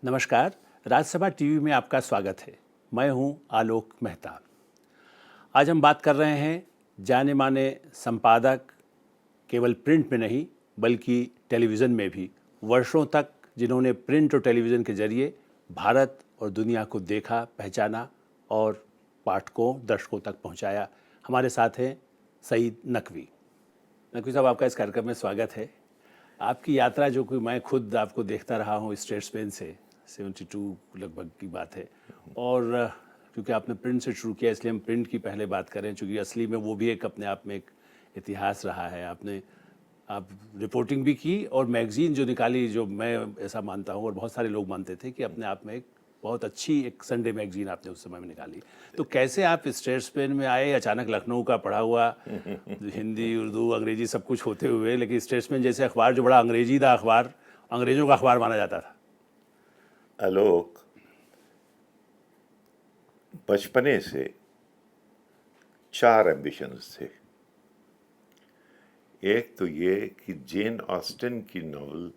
नमस्कार, राज्यसभा टीवी में आपका स्वागत है। मैं हूं आलोक मेहता। आज हम बात कर रहे हैं जाने माने संपादक, केवल प्रिंट में नहीं बल्कि टेलीविज़न में भी वर्षों तक जिन्होंने प्रिंट और टेलीविज़न के जरिए भारत और दुनिया को देखा, पहचाना और पाठकों, दर्शकों तक पहुंचाया। हमारे साथ हैं सईद नकवी। नकवी साहब, आपका इस कार्यक्रम में स्वागत है। आपकी यात्रा जो कि मैं खुद आपको देखता रहा हूँ स्टेट्समैन से 72 लगभग की बात है, और क्योंकि आपने प्रिंट से शुरू किया इसलिए हम प्रिंट की पहले बात करें, क्योंकि असली में वो भी एक अपने आप में एक इतिहास रहा है। आप रिपोर्टिंग भी की और मैगज़ीन जो निकाली, जो मैं ऐसा मानता हूँ और बहुत सारे लोग मानते थे कि अपने आप में एक बहुत अच्छी एक संडे मैगज़ीन आपने उस समय में निकाली। तो कैसे आप स्टेट्समैन में आए? अचानक लखनऊ का पढ़ा हुआ, हिंदी, उर्दू, अंग्रेजी सब कुछ होते हुए, लेकिन स्टेट्समैन जैसे अखबार जो बड़ा अंग्रेजी था अखबार, अंग्रेज़ों का अखबार माना जाता था। आलोक, बचपने से 4 एम्बिशंस थे। एक तो ये कि जेन ऑस्टन की नॉवल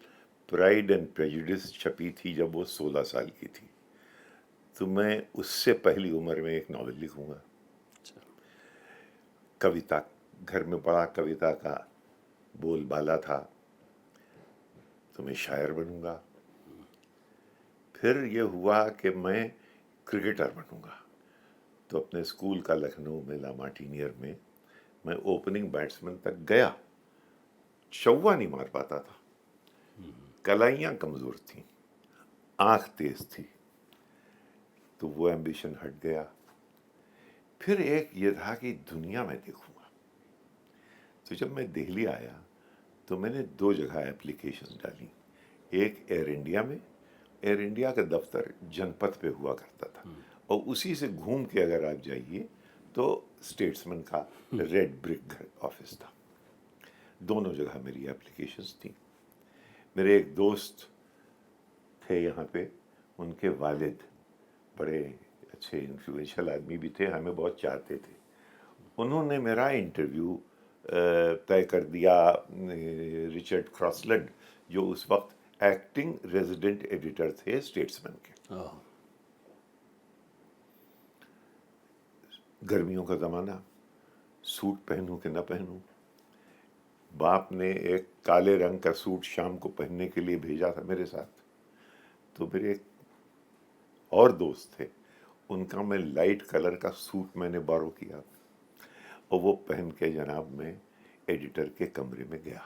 प्राइड एंड प्रेजुडिस छपी थी जब वो 16 साल की थी, तो मैं उससे पहली उम्र में एक नॉवल लिखूंगा। कविता, घर में बड़ा कविता का बोलबाला था, तो मैं शायर बनूंगा। फिर ये हुआ कि मैं क्रिकेटर बनूंगा, तो अपने स्कूल का लखनऊ में लामाटीनियर में मैं ओपनिंग बैट्समैन तक गया। चौवा नहीं मार पाता था, कलाइयाँ कमज़ोर थीं, आँख तेज थी, तो वो एम्बिशन हट गया। फिर एक ये था कि दुनिया में देखूंगा। तो जब मैं दिल्ली आया तो मैंने 2 जगह एप्लीकेशन डाली। एक एयर इंडिया में, एयर इंडिया का दफ्तर जनपथ पे हुआ करता था, और उसी से घूम के अगर आप जाइए तो स्टेट्समैन का रेड ब्रिक ऑफिस था। दोनों जगह मेरी एप्लीकेशंस थी। मेरे एक दोस्त थे यहाँ पे, उनके वालिद बड़े अच्छे इन्फ्लुएंशियल आदमी भी थे, हमें बहुत चाहते थे। उन्होंने मेरा इंटरव्यू तय कर दिया रिचर्ड क्रॉसलैंड, जो उस वक्त एक्टिंग रेजिडेंट एडिटर थे स्टेट्समैन के। गर्मियों का ज़माना, सूट पहनूं कि न पहनूं। बाप ने एक काले रंग का सूट शाम को पहनने के लिए भेजा था मेरे साथ, तो मेरे एक और दोस्त थे, उनका मैं लाइट कलर का सूट मैंने बारो किया, और वो पहन के जनाब मैं एडिटर के कमरे में गया।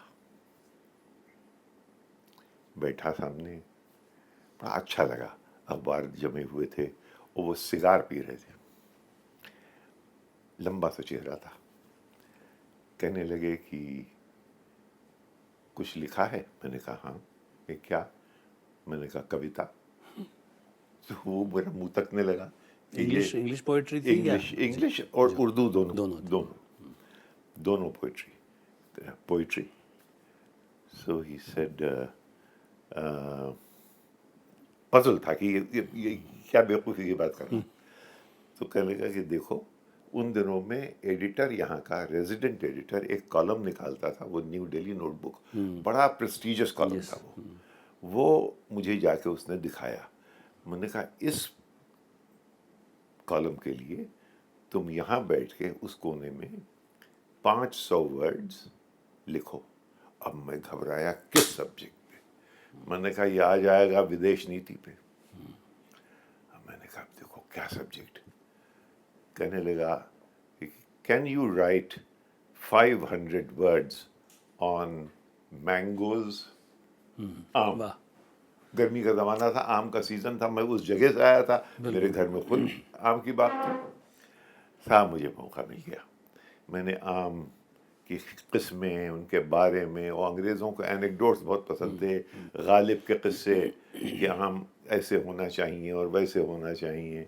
बैठा सामने, बड़ा अच्छा लगा, अखबार जमे हुए थे और वो सिगार पी रहे थे। लंबा सा चेहरा था। कहने लगे कि कुछ लिखा है? मैंने कहा हाँ। ये क्या? मैंने कहा कविता। तो वो मेरा मुंह तकने लगा कि इंग्लिश पोएट्री थी? इंग्लिश और उर्दू दोनों दोनों poetry. So he said, puzzle था कि ये क्या बेवकूफ़ी की बात कर रहा हूँ। तो कहने लगा कि देखो, उन दिनों में एडिटर, यहाँ का रेजिडेंट एडिटर, एक कॉलम निकालता था, वो न्यू दिल्ली नोटबुक, बड़ा प्रेस्टिजियस कॉलम था वो मुझे जाके उसने दिखाया। मैंने कहा इस कॉलम के लिए तुम यहाँ बैठ के उस कोने में 500 वर्ड्स लिखो। अब मैं घबराया, किस सब्जेक्ट पे? मैंने कहा ये आ जाएगा विदेश नीति पे। मैंने कहा देखो क्या सब्जेक्ट? कहने लगा can you right 500 words on mangoes, आम। गर्मी का ज़माना था, आम का सीज़न था, मैं उस जगह से आया था, मेरे घर में खुद आम की बात थी। साहब मुझे मौका मिल गया। मैंने आम की किस्में, उनके बारे में, और अंग्रेज़ों को एनेक्डोट्स बहुत पसंद थे, गालिब के किस्से कि आम ऐसे होना चाहिए और वैसे होना चाहिए,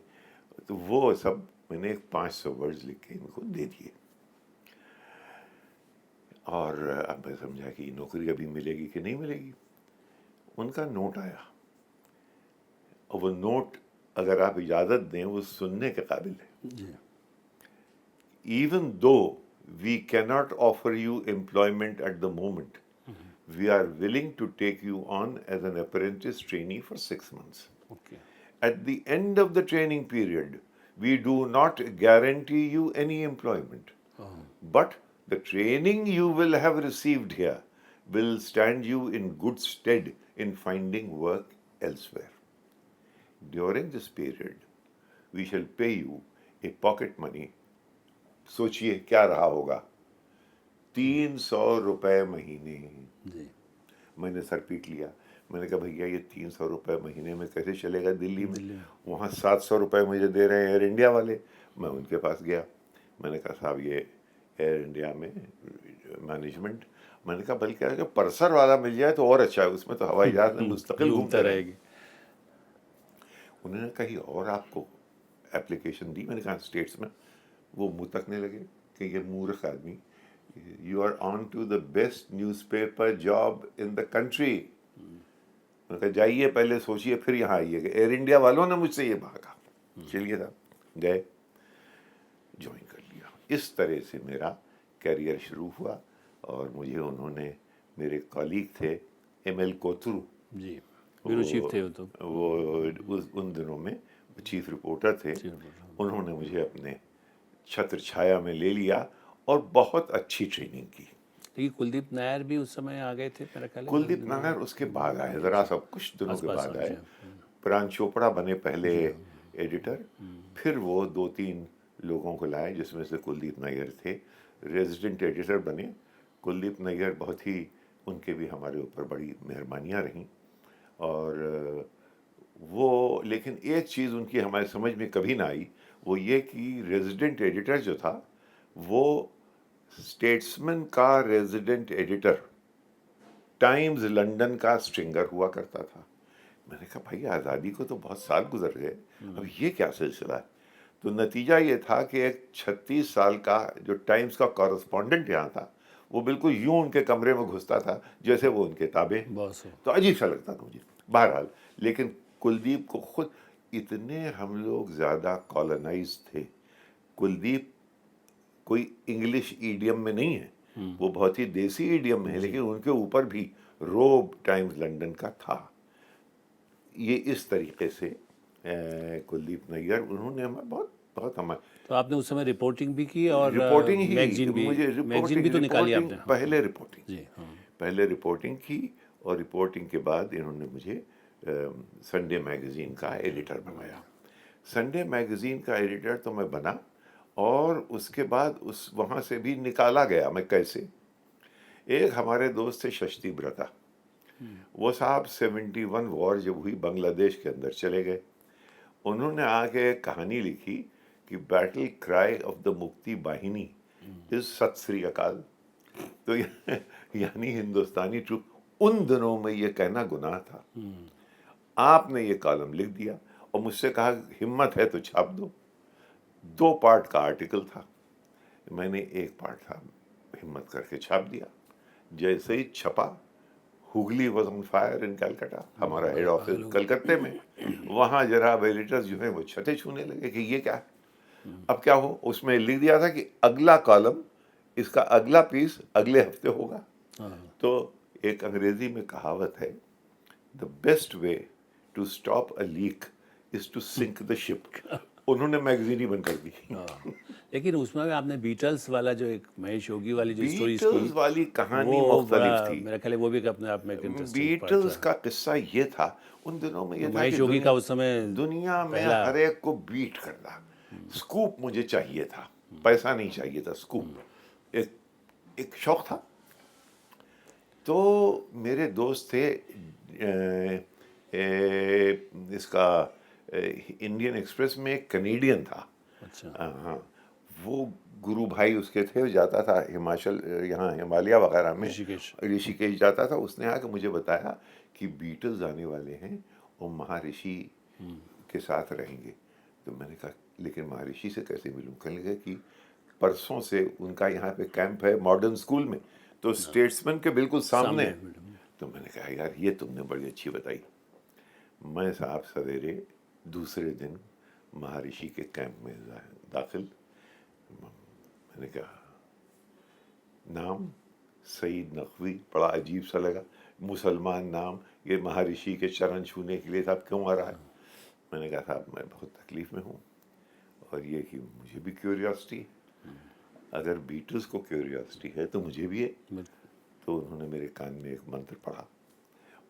तो वो सब मैंने 500 वर्ड्स लिख के इनको दे दिए। और अब मैं समझा कि नौकरी अभी मिलेगी कि नहीं मिलेगी। उनका नोट आया, और वो नोट अगर आप इजाज़त दें वो सुनने के काबिल है। Even though we cannot offer you employment at the moment, we are willing to take you on as an apprentice trainee for 6 months. Okay. At the end of the training period, we do not guarantee you any employment. But the training you will have received here will stand you in good stead in finding work elsewhere. During this period, we shall pay you a pocket money. सोचिए क्या रहा होगा, 300 रुपए महीने। जी। मैंने sir पीट लिया। मैंने कहा भैया ये 300 रुपए महीने में कैसे चलेगा दिल्ली में? वहाँ 700 रुपए मुझे दे रहे हैं एयर इंडिया वाले। मैं उनके पास गया, मैंने कहा साहब ये एयर इंडिया में मैनेजमेंट, मैंने कहा बल्कि अगर परसर वाला मिल जाए तो और अच्छा है, उसमें तो हवाई जहाज में मुस्तकिल घूमते रहेगी। उन्होंने कही और आपको एप्लीकेशन दी, मैंने कहा स्टेट्स में। वो मुँह तकने लगे कि ये मूर्ख आदमी, you are on to the best newspaper job in the country. मैंने कहा जाइए पहले सोचिए फिर यहाँ आइएगा। एयर इंडिया वालों ने मुझसे ये कहा। चलिए साहब गए, ज्वाइन कर लिया। इस तरह से मेरा कैरियर शुरू हुआ। और मुझे उन्होंने, मेरे कॉलीग थे ML कोथरू जी, ब्यूरो चीफ थे वो उन दिनों में चीफ रिपोर्टर थे। उन्होंने मुझे अपने छत्र छाया में ले लिया और बहुत अच्छी ट्रेनिंग की। लेकिन कुलदीप नायर भी उस समय आ गए थे मेरा ख्याल है। कुलदीप नायर उसके बाद आए, जरा सब कुछ दिनों के बाद आए। प्राण चोपड़ा बने पहले एडिटर, फिर वो 2-3 लोगों को लाए जिसमें से कुलदीप नायर थे, रेजिडेंट एडिटर बने। कुलदीप नायर बहुत ही, उनके भी हमारे ऊपर बड़ी मेहरबानियाँ रहीं। और वो, लेकिन एक चीज़ उनकी हमारे समझ में कभी ना आई, वो ये कि रेजिडेंट एडिटर जो था वो स्टेट्समैन का रेजिडेंट एडिटर टाइम्स लंदन का स्ट्रिंगर हुआ करता था। मैंने कहा भाई आज़ादी को तो बहुत साल गुजर गए, अब ये क्या सिलसिला है? तो नतीजा ये था कि एक 36 साल का जो टाइम्स का कॉरेस्पॉन्डेंट यहाँ था, वो बिल्कुल यूं उनके कमरे में घुसता था जैसे वो उनके ताबे। तो अजीब सा लगता था मुझे। बहरहाल, लेकिन कुलदीप को खुद, इतने हम लोग ज़्यादा कॉलोनाइज थे। कुलदीप कोई इंग्लिश ईडियम में नहीं है, वो बहुत ही देसी ईडियम में है, लेकिन उनके ऊपर भी रोब टाइम्स लंदन का था। ये इस तरीके से कुलदीप नैयर, उन्होंने हमें बहुत हमारे। तो आपने उस समय रिपोर्टिंग भी की और रिपोर्टिंग ही, मैगजीन भी, मुझे मैगजीन भी तो निकाली आपने। पहले रिपोर्टिंग जी हाँ। पहले रिपोर्टिंग की, और रिपोर्टिंग के बाद इन्होंने मुझे संडे मैगजीन का एडिटर बनाया। संडे मैगजीन का एडिटर तो मैं बना, और उसके बाद उस वहाँ से भी निकाला गया। मैं कैसे? एक हमारे दोस्त थे शशि ब्रता, वो साहब 71 वॉर जब हुई बांग्लादेश के अंदर चले गए। उन्होंने आके एक कहानी लिखी कि बैटल क्राई ऑफ द मुक्ति वाहिनी इज सत श्री अकाल। तो यानी हिंदुस्तानी ट्रूप, उन दिनों में ये कहना गुनाह था। आपने ये कॉलम लिख दिया और मुझसे कहा हिम्मत है तो छाप दो। 2 पार्ट का आर्टिकल था, मैंने एक पार्ट था, हिम्मत करके छाप दिया। जैसे ही छपा, Hooghly was on fire in Calcutta, हमारा हेड ऑफिस कलकत्ते में। वहाँ जनाब एडिटर्स जो है वो छते छूने लगे कि ये क्या है। अब क्या हो, उसमें लिख दिया था कि अगला कॉलम, इसका अगला पीस अगले हफ्ते होगा। तो एक अंग्रेजी में कहावत है, the best way to stop a leak is to sink the ship. उन्होंने मैगजीन ही बंद कर दी। लेकिन उसमें आपने बीटल्स वाला जो एक महेश योगी वाली जो स्टोरीज बीटल्स की, वाली कहानी वो मुख्तलिफ थी। मेरा ख्याल है वो भी अपने आप में एक इंटरेस्टिंग बीटल्स का किस्सा ये था, उन दिनों में ये था महेश कि योगी का उस समय दुनिया में पहला, हर एक को बीट करना, स्कूप मुझे चाहिए था, पैसा नहीं चाहिए था, स्कूप एक शौक था। तो मेरे दोस्त थे इसका इंडियन एक्सप्रेस में एक कनेडियन था। अच्छा हाँ, वो गुरु भाई उसके थे, जाता था हिमाचल, यहाँ हिमालय वगैरह में, ऋषिकेश जाता था। उसने आके मुझे बताया कि बीटल्स आने वाले हैं और महर्षि के साथ रहेंगे। तो मैंने कहा लेकिन महर्षि से कैसे मिलूं? कहने लगे कि परसों से उनका यहाँ पे कैंप है मॉडर्न स्कूल में, तो स्टेट्समैन के बिल्कुल सामने। तो मैंने कहा यार ये तुमने बड़ी अच्छी बताई। मैं साहब सवेरे दूसरे दिन महर्षि के कैंप में दाखिल। मैंने कहा नाम सईद नकवी, बड़ा अजीब सा लगा, मुसलमान नाम, ये महर्षि के चरण छूने के लिए साहब क्यों आ रहा है? मैंने कहा साहब मैं बहुत तकलीफ़ में हूँ, और ये कि मुझे भी क्यूरियोसिटी, अगर बीटल्स को क्यूरियोसिटी है तो मुझे भी है। बिल्कुल। तो उन्होंने मेरे कान में एक मंत्र पढ़ा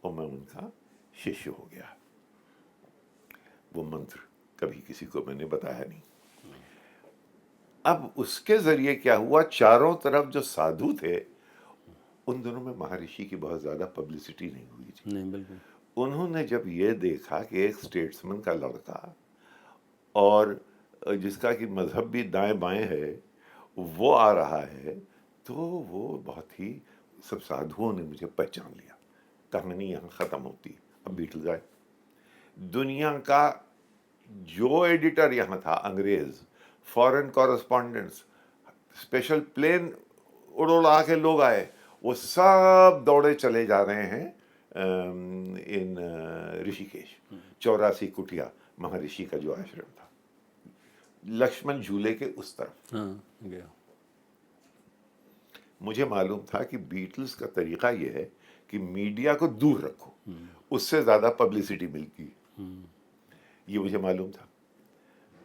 और मैं उनका शिष्य हो गया। वो मंत्र कभी किसी को मैंने बताया नहीं। अब उसके जरिए क्या हुआ, चारों तरफ जो साधु थे, उन दिनों में महर्षि की बहुत ज्यादा पब्लिसिटी नहीं हुई थी। नहीं, बिल्कुल। उन्होंने जब ये देखा कि एक स्टेट्समैन का लड़का और जिसका कि मजहब भी दाएं बाएं है, वो आ रहा है, तो वो बहुत ही, सब साधुओं ने मुझे पहचान लिया। कहानी यहाँ खत्म होती। अब बीटल्स आए। दुनिया का जो एडिटर यहाँ था, अंग्रेज, फॉरेन कॉरेस्पॉन्डेंट्स, स्पेशल प्लेन उड़ोला के लोग आए, वो सब दौड़े चले जा रहे हैं इन ऋषिकेश। 84 कुटिया महर्षि का जो आश्रम था, लक्ष्मण झूले के उस तरफ। हाँ, गया। मुझे मालूम था कि बीटल्स का तरीका यह है कि मीडिया को दूर रखो, उससे ज्यादा पब्लिसिटी मिलती है, ये मुझे मालूम था।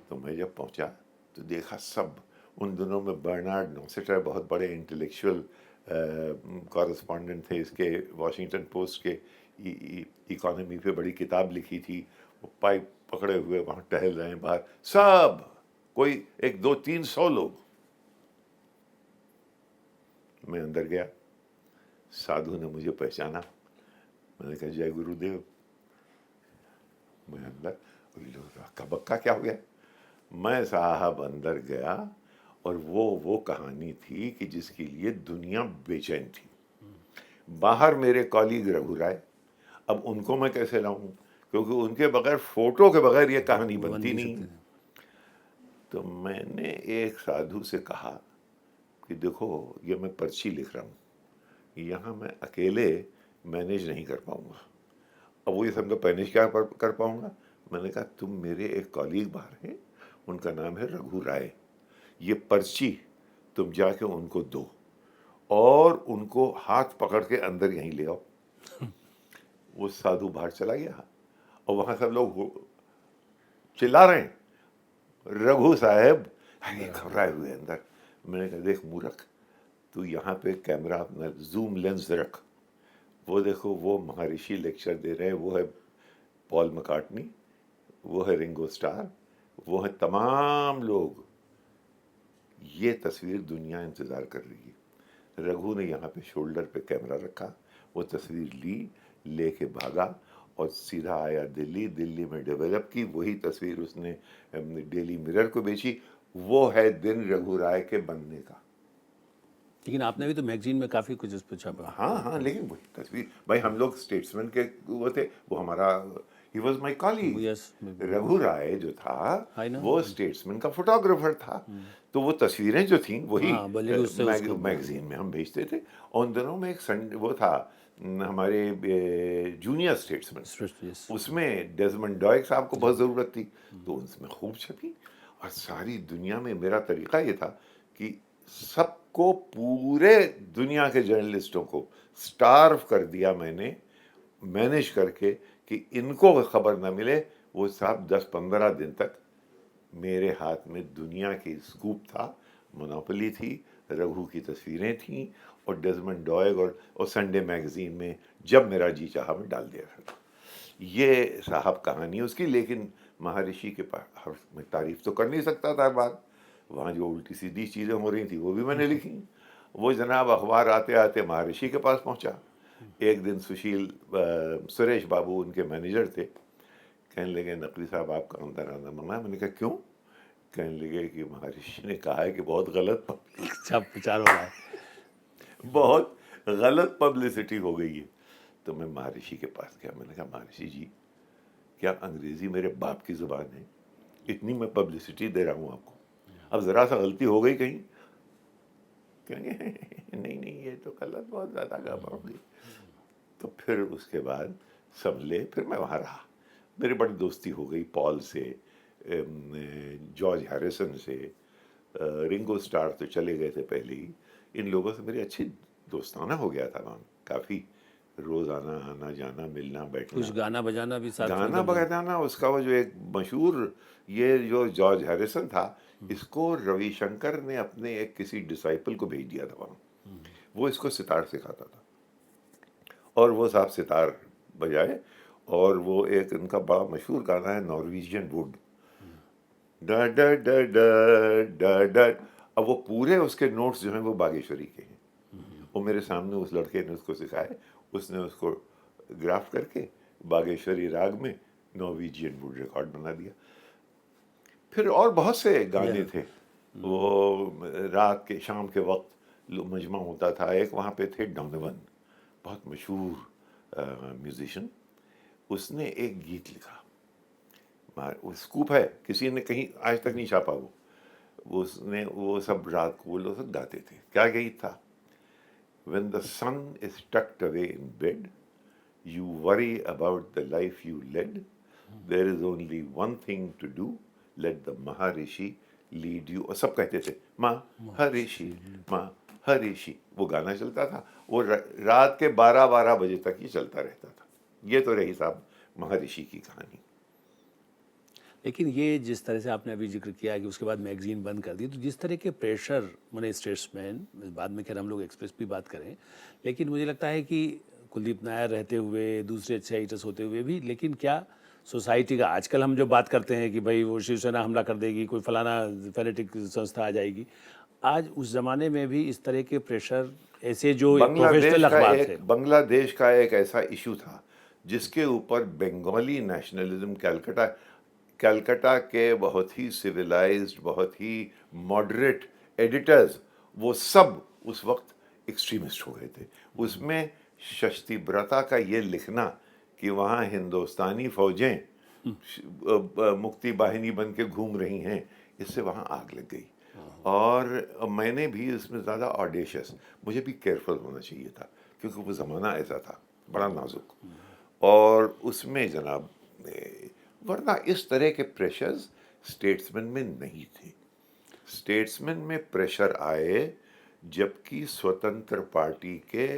तो मैं जब पहुंचा तो देखा सब, उन दिनों में बर्नार्ड नॉसेटर बहुत बड़े इंटेलेक्चुअल कॉरेस्पॉन्डेंट थे इसके, वॉशिंगटन पोस्ट के, इकोनॉमी पे बड़ी किताब लिखी थी, वो पाइप पकड़े हुए वहाँ टहल रहे हैं बाहर, सब कोई 100-200-300 लोग। मैं अंदर गया, साधु ने मुझे पहचाना, मैंने कहा जय गुरुदेव। मैं अंदर, हक्का बक्का क्या हो गया। मैं साहब अंदर गया और वो कहानी थी कि जिसके लिए दुनिया बेचैन थी। बाहर मेरे कॉलीग रघु राय, अब उनको मैं कैसे लाऊं, क्योंकि उनके बगैर, फोटो के बगैर ये कहानी बन बनती नहीं नहीं। सकते थे। तो मैंने एक साधु से कहा कि देखो ये मैं पर्ची लिख रहा हूँ, यहाँ मैं अकेले मैनेज नहीं कर पाऊंगा। अब वो ये समझो मैनेज क्या कर पाऊंगा। मैंने कहा तुम मेरे एक कॉलीग बाहर हैं, उनका नाम है रघु राय, ये पर्ची तुम जाके उनको दो और उनको हाथ पकड़ के अंदर यहीं ले आओ। वो साधु बाहर चला गया और वहां सब लोग चिल्ला रहे हैं, रघु साहब घबराए हुए अंदर। मैंने कहा देख मूर्ख, तू यहाँ पे कैमरा अपना जूम लेंस रख, वो देखो वो महर्षि लेक्चर दे रहे हैं, वो है पॉल मैकार्टनी, वो है रिंगो स्टार, वो है तमाम लोग, ये तस्वीर दुनिया इंतजार कर रही है। रघु ने यहाँ पे शोल्डर पे कैमरा रखा, वो तस्वीर ली, लेके भागा और सीधा आया दिल्ली। दिल्ली में डेवलप की, वही तस्वीर उसने डेली मिरर को बेची। वो है दिन रघु राय के बनने का। लेकिन आपने भी तो मैगजीन में काफ़ी कुछ इस पर छापा। हाँ हाँ, लेकिन वही तस्वीर, भाई हम लोग स्टेट्समैन के वो थे, वो हमारा, he was my colleague. Yes. Raghu Rai जो था I know। वो स्टेट्समैन का फोटोग्राफर था। तो वो तस्वीरें जो थी वही हाँ, बॉलीवुड से उसको मैगजीन में हम भेजते थे। और उन दिनों में एक वो था हमारे जूनियर स्टेट्समैन, यस। उसमें डेजमंड डॉय साहब को बहुत ज़रूरत थी, तो उसमें खूब छपी। और सारी दुनिया में मेरा तरीका ये था कि सबको, पूरे दुनिया के जर्नलिस्टों को स्टार्व कर दिया मैंने, मैनेज करके कि इनको खबर ना मिले। वो साहब 10-15 दिन तक मेरे हाथ में दुनिया की स्कूप था, मोनोपोली थी, रघु की तस्वीरें थीं और डेजमंड डॉयग और संडे मैगजीन में जब मेरा जी चाहा मैं डाल दिया करता। ये साहब कहानी उसकी। लेकिन महर्षि के पास मैं तारीफ तो कर नहीं सकता था हर बार, वहाँ जो उल्टी सीधी चीज़ें हो रही थी वो भी मैंने लिखी। वो जनाब अखबार आते आते महर्षि के पास पहुँचा। एक दिन सुरेश बाबू उनके मैनेजर थे, कहने लगे नकवी साहब आपका अंदर आना मना है। मैंने कहा क्यों। कहने लगे कि महर्षि ने कहा है कि बहुत गलत अच्छा प्रचार हो रहा है। बहुत गलत पब्लिसिटी हो गई है। तो मैं महर्षि के पास गया, मैंने कहा महर्षि जी, क्या अंग्रेजी मेरे बाप की जुबान है, इतनी मैं पब्लिसिटी दे रहा हूँ आपको, अब जरा सा गलती हो गई कहीं। कहेंगे नहीं नहीं ये तो गलत, बहुत ज़्यादा गड़बड़ हो गई। तो फिर उसके बाद संभले, फिर मैं वहाँ रहा, मेरी बड़ी दोस्ती हो गई पॉल से, जॉर्ज हैरिसन से, रिंगो स्टार तो चले गए थे पहले ही, इन लोगों से मेरी अच्छी दोस्ताना हो गया था वहाँ काफ़ी। रोज आना आना जाना मिलना बैठना। कुछ गाना बजाना भी साथ में गाना करते थे। बजाना उसका वो जो एक मशहूर, ये जो जॉर्ज हैरिसन था, इसको रविशंकर ने अपने एक किसी डिसाइपल को भेज दिया था वहाँ। वो इसको सितार सिखाता था और वो साहब सितार बजाए, और वो एक इनका बड़ा मशहूर गाना है नॉर्वेजियन वुड, डा डा डा डा डा डा। अब वो पूरे उसके नोट्स जो हैं वो बागेश्वरी के हैं। वो मेरे सामने उस लड़के ने उसको सिखाए, उसने उसको ग्राफ करके बागेश्वरी राग में नॉर्वेजियन वुड रिकॉर्ड बना दिया। फिर और बहुत से गाने थे। वो रात के शाम के वक्त मजमा होता था एक, वहाँ पे थे डोनोवन, बहुत मशहूर म्यूजिशियन। उसने एक गीत लिखा, वो स्कूप है, किसी ने कहीं आज तक नहीं छापा वो उसने वो सब रात को वो लोग सब गाते थे। क्या गीत था? When the sun is tucked away in bed, you worry about the life you led. There is only one thing to do. Let the Maharishi lead you. और सब कहते थे महर्षि महर्षि। वो गाना चलता था, वो रात के 12 बजे तक ही चलता रहता था। ये तो रही साहब महर्षि की कहानी। लेकिन ये जिस तरह से आपने अभी जिक्र किया कि उसके बाद मैगजीन बंद कर दी, तो जिस तरह के प्रेशर मैंने स्टेट्समैन, बाद में खैर हम लोग एक्सप्रेस भी बात करें, लेकिन मुझे लगता है कि कुलदीप नायर रहते हुए, दूसरे अच्छे एडिटर्स होते हुए भी, लेकिन क्या सोसाइटी का आजकल हम जो बात करते हैं कि भाई वो शिवसेना हमला कर देगी, कोई फलाना फैनेटिक संस्था आ जाएगी, आज उस ज़माने में भी इस तरह के प्रेशर, ऐसे जो प्रोफेशनल अखबार थे। बांग्लादेश का एक ऐसा इशू था जिसके ऊपर बंगाली नेशनलिज्म, कलकत्ता के बहुत ही सिविलाइज्ड, बहुत ही मॉडरेट एडिटर्स, वो सब उस वक्त एक्सट्रीमिस्ट हो गए थे। उसमें शक्तिव्रता का ये लिखना कि वहाँ हिंदुस्तानी फौजें मुक्ति बाहिनी बन के घूम रही हैं, इससे वहाँ आग लग गई। और मैंने भी इसमें ज़्यादा ऑडेशियस, मुझे भी केयरफुल होना चाहिए था, क्योंकि वो ज़माना ऐसा था बड़ा नाजुक। और उसमें जनाब, वरना इस तरह के प्रेशर्स स्टेट्समैन में नहीं थे। स्टेट्समैन में प्रेशर आए जबकि स्वतंत्र पार्टी के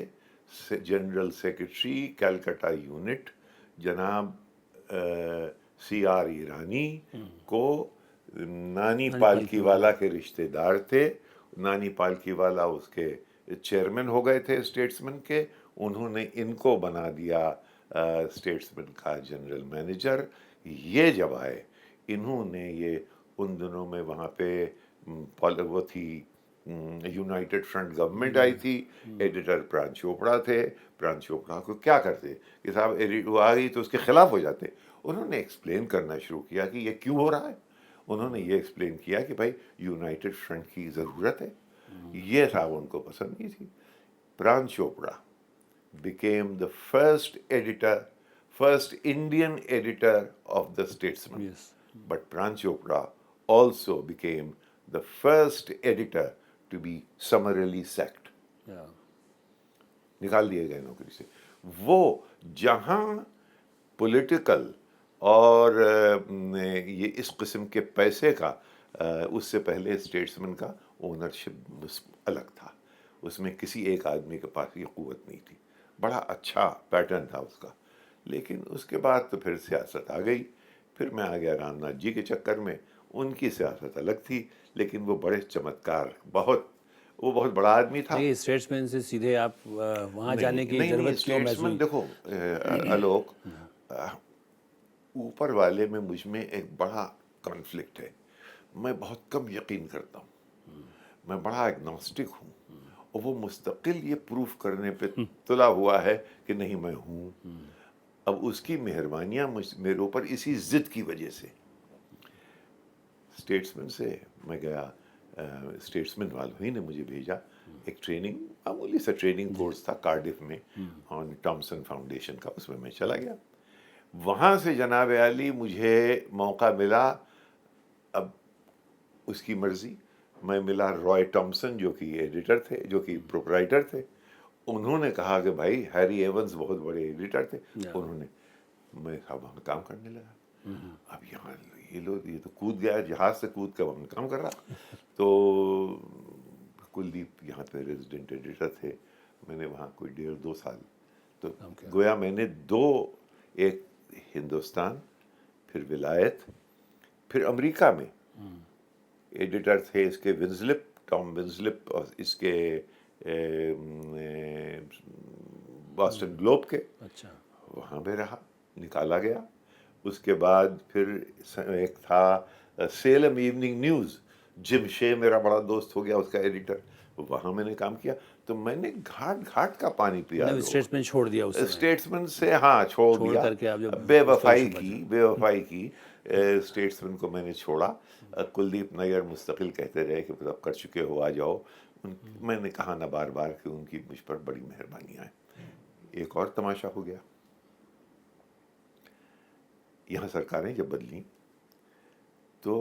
जनरल सेक्रेटरी कलकत्ता यूनिट जनाब CR ईरानी को नानी पालकीवाला के रिश्तेदार थे। नानी पालकीवाला उसके चेयरमैन हो गए थे स्टेट्समैन के, उन्होंने इनको बना दिया स्टेट्समैन का जनरल मैनेजर। ये जब आए, इन्होंने ये उन दिनों में वहाँ पे वो थी यूनाइटेड फ्रंट गवर्नमेंट आई थी, एडिटर प्राण चोपड़ा थे। प्राण चोपड़ा को क्या करते कि साहब एडिट वो आ गई तो उसके खिलाफ हो जाते। उन्होंने एक्सप्लेन करना शुरू किया कि ये क्यों हो रहा है। उन्होंने ये एक्सप्लेन किया कि भाई यूनाइटेड फ्रंट की ज़रूरत है। ये साहब उनको पसंद नहीं थी। प्राण Chopra became the first Indian editor of the Statesman. Yes. But Pran Chopra also became the first editor to be summarily sacked. Yeah. निकाल दिए गए नौकरी से। वो जहाँ पॉलिटिकल और ये इस किस्म के पैसे का, उससे पहले स्टेट्समैन का ओनरशिप अलग था, उसमें किसी एक आदमी के पास ये कुव्वत नहीं थी। बड़ा अच्छा पैटर्न था उसका। लेकिन उसके बाद तो फिर सियासत आ गई। फिर मैं आ गया रामनाथ जी के चक्कर में। उनकी सियासत अलग थी, लेकिन वो बड़े चमत्कार, वो बहुत बड़ा आदमी था। नहीं, स्टेट्समैन से सीधे आप वहाँ जाने की नहीं, जरूरत क्यों महसूस हुई? देखो आलोक, ऊपर वाले में मुझ में एक बड़ा कॉन्फ्लिक्ट है। मैं बहुत कम यकीन करता हूँ, मैं बड़ा एग्नोस्टिक हूँ, और वो मुस्तकिल ये प्रूफ करने पे तुला हुआ है कि नहीं मैं हूँ। अब उसकी मेहरबानियाँ मेरे ऊपर इसी जिद की वजह से। स्टेट्समैन से मैं गया, स्टेट्समैन वालों ही ने मुझे भेजा। एक ट्रेनिंग, मामूली सा ट्रेनिंग कोर्स था कार्डिफ में ऑन टॉमसन फाउंडेशन का, उसमें मैं चला गया। वहाँ से जनाब आली मुझे मौका मिला, अब उसकी मर्जी, मैं मिला रॉय टॉमसन जो कि एडिटर थे, जो कि प्रोपराइटर थे। उन्होंने कहा कि भाई हैरी एवंस बहुत बड़े एडिटर थे। उन्होंने, मैं साहब वहाँ काम करने लगा। अब यहाँ ये तो कूद गया, जहाज से कूद कर वहाँ काम कर रहा। तो कुलदीप यहाँ पे रेजिडेंट एडिटर थे। मैंने वहाँ कोई 1.5-2 साल तो काम किया। गोया मैंने दो, एक हिंदुस्तान, फिर विलायत, फिर अमेरिका में एडिटर थे इसके विंजलिप, टॉम विंजलिप, और इसके बॉस्टन ग्लोब के, अच्छा। वहाँ पे रहा, निकाला गया। उसके बाद फिर एक था सेलम इवनिंग न्यूज़, जिम शे मेरा बड़ा दोस्त हो गया, उसका एडिटर, वहाँ मैंने काम किया। तो मैंने घाट घाट का पानी पिया मतलब लोगों स्टेट्समैन छोड़ दिया उस को। समय, स्टेट्समैन से हाँ छोड़ छोड़ दिया, करके आप जब बेवफाई उसको की, बचा। बेवफाई की। स्टेट्समैन को मैंने छोड़ा। कुलदीप नैयर मुस्तकिल कहते रहे कि अब कर चुके हो, आ जाओ। मैंने कहा ना बार बार कि उनकी मुझ पर बड़ी मेहरबानियाँ हैं। एक और तमाशा हो गया, यहाँ सरकारें जब बदली तो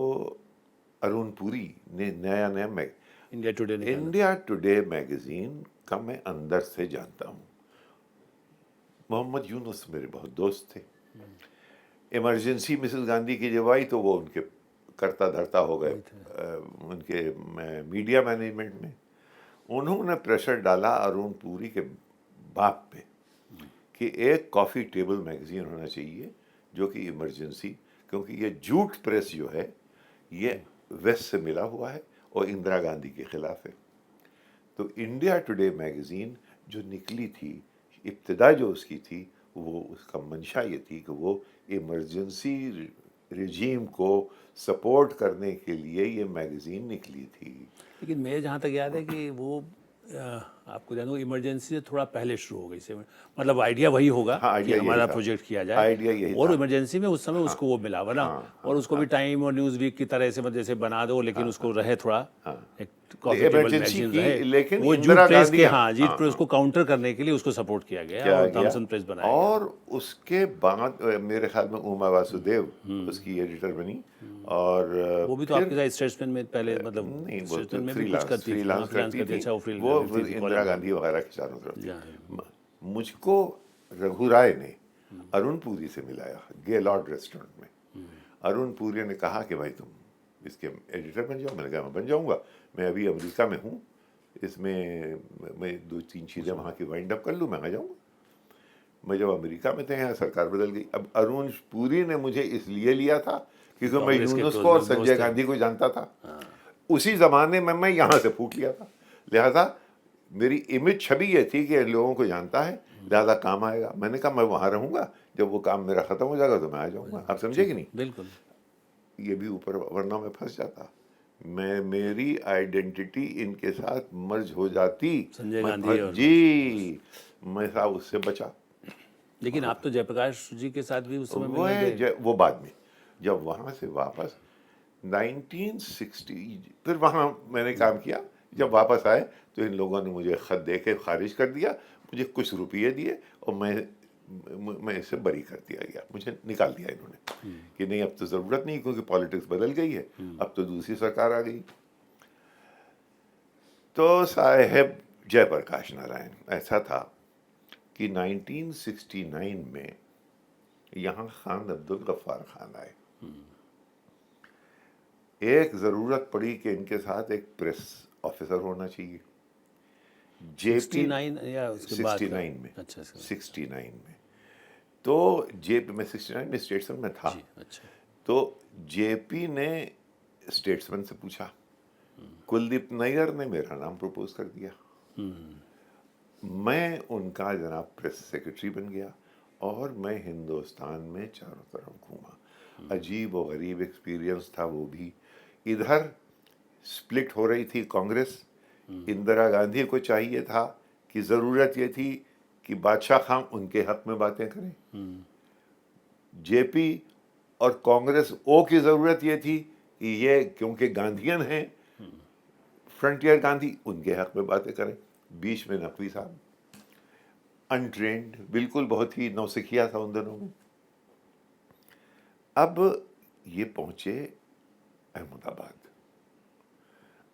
अरुण पुरी ने नया नया इंडिया टुडे निकाला। इंडिया टुडे मैगजीन का मैं अंदर से जानता हूँ। मोहम्मद यूनुस मेरे बहुत दोस्त थे। इमरजेंसी मिसेस गांधी की जब आई तो वो उनके करता धरता हो गए, उनके मीडिया मैनेजमेंट में। उन्होंने प्रेशर डाला अरुण पुरी के बाप पे कि एक कॉफ़ी टेबल मैगजीन होना चाहिए जो कि इमरजेंसी, क्योंकि ये झूठ प्रेस जो है ये वेस्ट से मिला हुआ है और इंदिरा गांधी के खिलाफ है। तो इंडिया टुडे मैगजीन जो निकली थी, इब्तिदा जो उसकी थी, वो उसका मंशा ये थी कि वो इमरजेंसी रिजीम को सपोर्ट करने के लिए ये मैगजीन निकली थी। लेकिन मेरे जहाँ तक याद है कि वो आपको जानू इमरजेंसी से थोड़ा पहले शुरू हो गई से, मतलब आइडिया वही होगा हाँ, कि आइडिया यही हमारा था। प्रोजेक्ट किया जाए, आइडिया यही और था। इमरजेंसी में उस समय उसको वो मिला वरना, हाँ, और उसको भी टाइम और न्यूज़ वीक की तरह से मतलब जैसे बना दो, लेकिन उसको रहे थोड़ा एक कॉफी टेबल इमरजेंसी मैगजीन की, रहे, लेकिन वो इंदिरा जूट प्रेस गांधी के, हाँ जीत प्रेस हाँ को काउंटर करने के लिए उसको सपोर्ट किया गया क्या और गया। थॉमसन प्रेस बनाया गया। और उसके बाद मेरे ख्याल में उमा वासुदेव उसकी एडिटर बनी। और वो भी तो फिर आपके साथ स्टेट्समैन में पहले, मतलब नहीं, वो स्टेट्समैन तो में भी कुछ फ्रीलांस करती थी, हाँ फ्रीलांस करती थी। अच्छा, वो फ्रीलांस वो करती थी इंदिरा कॉलम। गांधी वगैरह के चारों तरफ थी। जहाँ मुझको रघु राय ने अरुण पुरी से मिलाया गेलॉर्ड रेस्टोरेंट में। अरुण पुरी ने कहा कि भाई तुम इसके एडिटर बन जाओ। मैंने कहा मैं बन जाऊंगा, मैं अभी अमेरिका में हूँ, इसमें मैं 2-3 चीज़ें वहाँ की वाइंड अप कर लूँ, मैं आ जाऊँगा। मैं जब अमेरिका में थे, यहाँ सरकार बदल गई। अब अरुण पुरी ने मुझे इसलिए लिया था क्योंकि मैं कांग्रेस के यूनुस close को और में संजय दोस्त थे। गांधी को जानता था। उसी ज़माने में मैं यहाँ से फूट लिया था। लिहाजा मेरी इमेज छवि ये थी कि इन लोगों को जानता है, लिहाजा काम आएगा। मैंने कहा मैं वहाँ रहूँगा, जब वो काम मेरा ख़त्म हो जाएगा तो मैं आ जाऊँगा। आप समझे कि नहीं? बिल्कुल। ये भी ऊपर, वरना मैं फंस जाता। मेरी आइडेंटिटी इनके साथ मर्ज हो जाती। संजय मैं गांधी और जी, मैं साहब उससे बचा। लेकिन आप तो जयप्रकाश जी के साथ भी उस समय वो मिलने है गए। वो बाद में, जब वहाँ से वापस 1960 फिर वहाँ मैंने काम किया। जब वापस आए तो इन लोगों ने मुझे ख़त दे के खारिज कर दिया, मुझे कुछ रुपये दिए और मैं इससे बरी कर दिया गया, मुझे निकाल दिया इन्होंने कि नहीं अब तो ज़रूरत नहीं, क्योंकि पॉलिटिक्स बदल गई है, अब तो दूसरी सरकार आ गई। तो साहेब जयप्रकाश नारायण, ऐसा था कि 1969 में यहाँ खान अब्दुल गफ्फार खान आए। एक ज़रूरत पड़ी कि इनके साथ एक प्रेस ऑफिसर होना चाहिए। जेपी 69 या उसके बाद का? 69 में, अच्छा 69 में तो जेपी में 69 में स्टेट्समैन में था। जी, अच्छा। तो जेपी ने स्टेट्समैन से पूछा, कुलदीप नैयर ने मेरा नाम प्रपोज कर दिया। मैं उनका जनाब प्रेस सेक्रेटरी बन गया और मैं हिंदुस्तान में चारों तरफ घूमा। अजीब और गरीब एक्सपीरियंस था वो भी। इधर स्प्लिट हो रही थी कांग्रेस। इंदिरा गांधी को चाहिए था कि ज़रूरत ये थी कि बादशाह खान उनके हक में बातें करें। जेपी और कांग्रेस ओ की ज़रूरत ये थी कि ये क्योंकि गांधीयन हैं, फ्रंटियर गांधी उनके हक में बातें करें। बीच में नकवी साहब अनट्रेंड, बिल्कुल बहुत ही नौसिखिया था उन दिनों में। अब ये पहुंचे अहमदाबाद।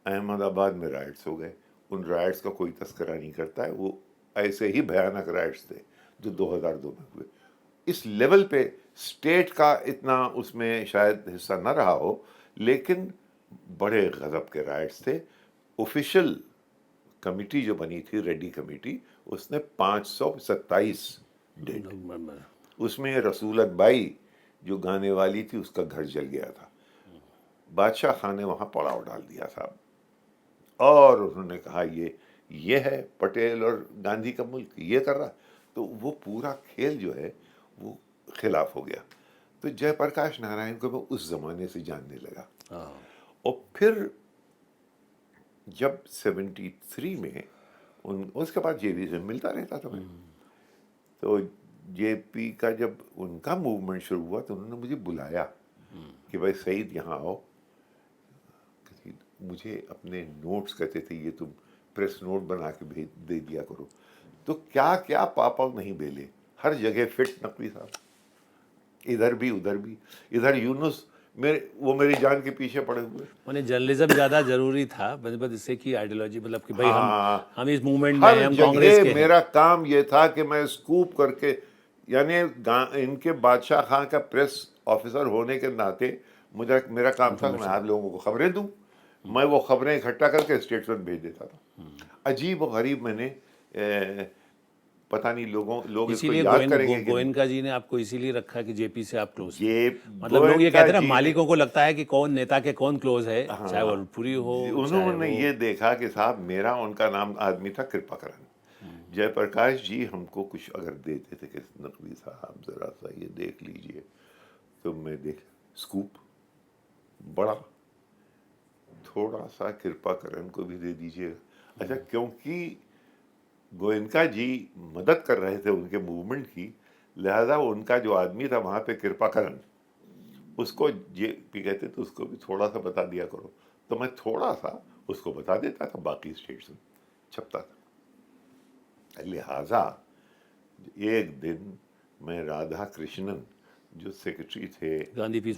अहमदाबाद में राइट्स हो गए। उन राइट्स का कोई तस्करा नहीं करता है, वो ऐसे ही भयानक राइट्स थे जो 2002 में हुए। इस लेवल पे स्टेट का इतना उसमें शायद हिस्सा न रहा हो, लेकिन बड़े गजब के राइट्स थे। ऑफिशियल कमेटी जो बनी थी, रेड्डी कमेटी, उसने 527 डेड। उसमें रसूलत बाई जो गाने वाली थी, उसका घर जल गया था। बादशाह खान ने वहाँ पड़ाव डाल दिया था और उन्होंने कहा ये है पटेल और गांधी का मुल्क, ये कर रहा। तो वो पूरा खेल जो है वो खिलाफ हो गया। तो जयप्रकाश नारायण को मैं उस जमाने से जानने लगा। और फिर जब 73 में उसके बाद जेपी से मिलता रहता था मैं। तो जेपी का जब उनका मूवमेंट शुरू हुआ तो उन्होंने मुझे बुलाया कि भाई सईद यहाँ आओ। मुझे अपने नोट्स कहते थे, ये तुम प्रेस नोट बना के भेज दे दिया करो। तो क्या क्या पापा नहीं बेले, हर जगह फिट नकवी साहब, इधर भी उधर भी। इधर यूनुस मेरी जान के पीछे पड़े हुए। मैंने जर्नलिज्म ज़्यादा जरूरी था, बस इससे की आइडियोलॉजी, मतलब कि भाई हम इस मूवमेंट में हर हैं, हम कांग्रेस के जगह मेरा काम ये था कि मैं स्कूप करके, यानी इनके बादशाह खां का प्रेस ऑफिसर होने के नाते मेरा काम था मैं आप लोगों को खबरें दूं। मैं वो खबरें इकट्ठा करके स्टेट्समैन भेज देता था। अजीब और गरीब मैंने पता नहीं लोग इसको इसीलिए याद करेंगे कि गोयनका जी ने आपको इसीलिए रखा कि जेपी से आप क्लोज थे। ये मतलब लोग ये गोयनका कहते हैं ना, जी मालिकों को लगता है कि कौन नेता के कौन क्लोज है, चाहे वो पुरी हो, उन्होंने ये देखा कि साहब मेरा उनका नाम आदमी था कृपाकरण। जयप्रकाश जी हमको कुछ अगर देते थे कि नकवी साहब जरा सा ये देख लीजिए, तो मैं देख स्कूप बड़ा, थोड़ा सा कृपाकरण को भी दे दीजिए। अच्छा, क्योंकि गोयनका जी मदद कर रहे थे उनके मूवमेंट की, लिहाजा उनका जो आदमी था वहाँ पे कृपाकरण, उसको जेपी कहते तो उसको भी थोड़ा सा बता दिया करो। तो मैं थोड़ा सा उसको बता देता था, बाकी स्टेट्स में छपता था। लिहाजा एक दिन मैं राधा कृष्णन जो सेक्रेटरी थे गांधी पीस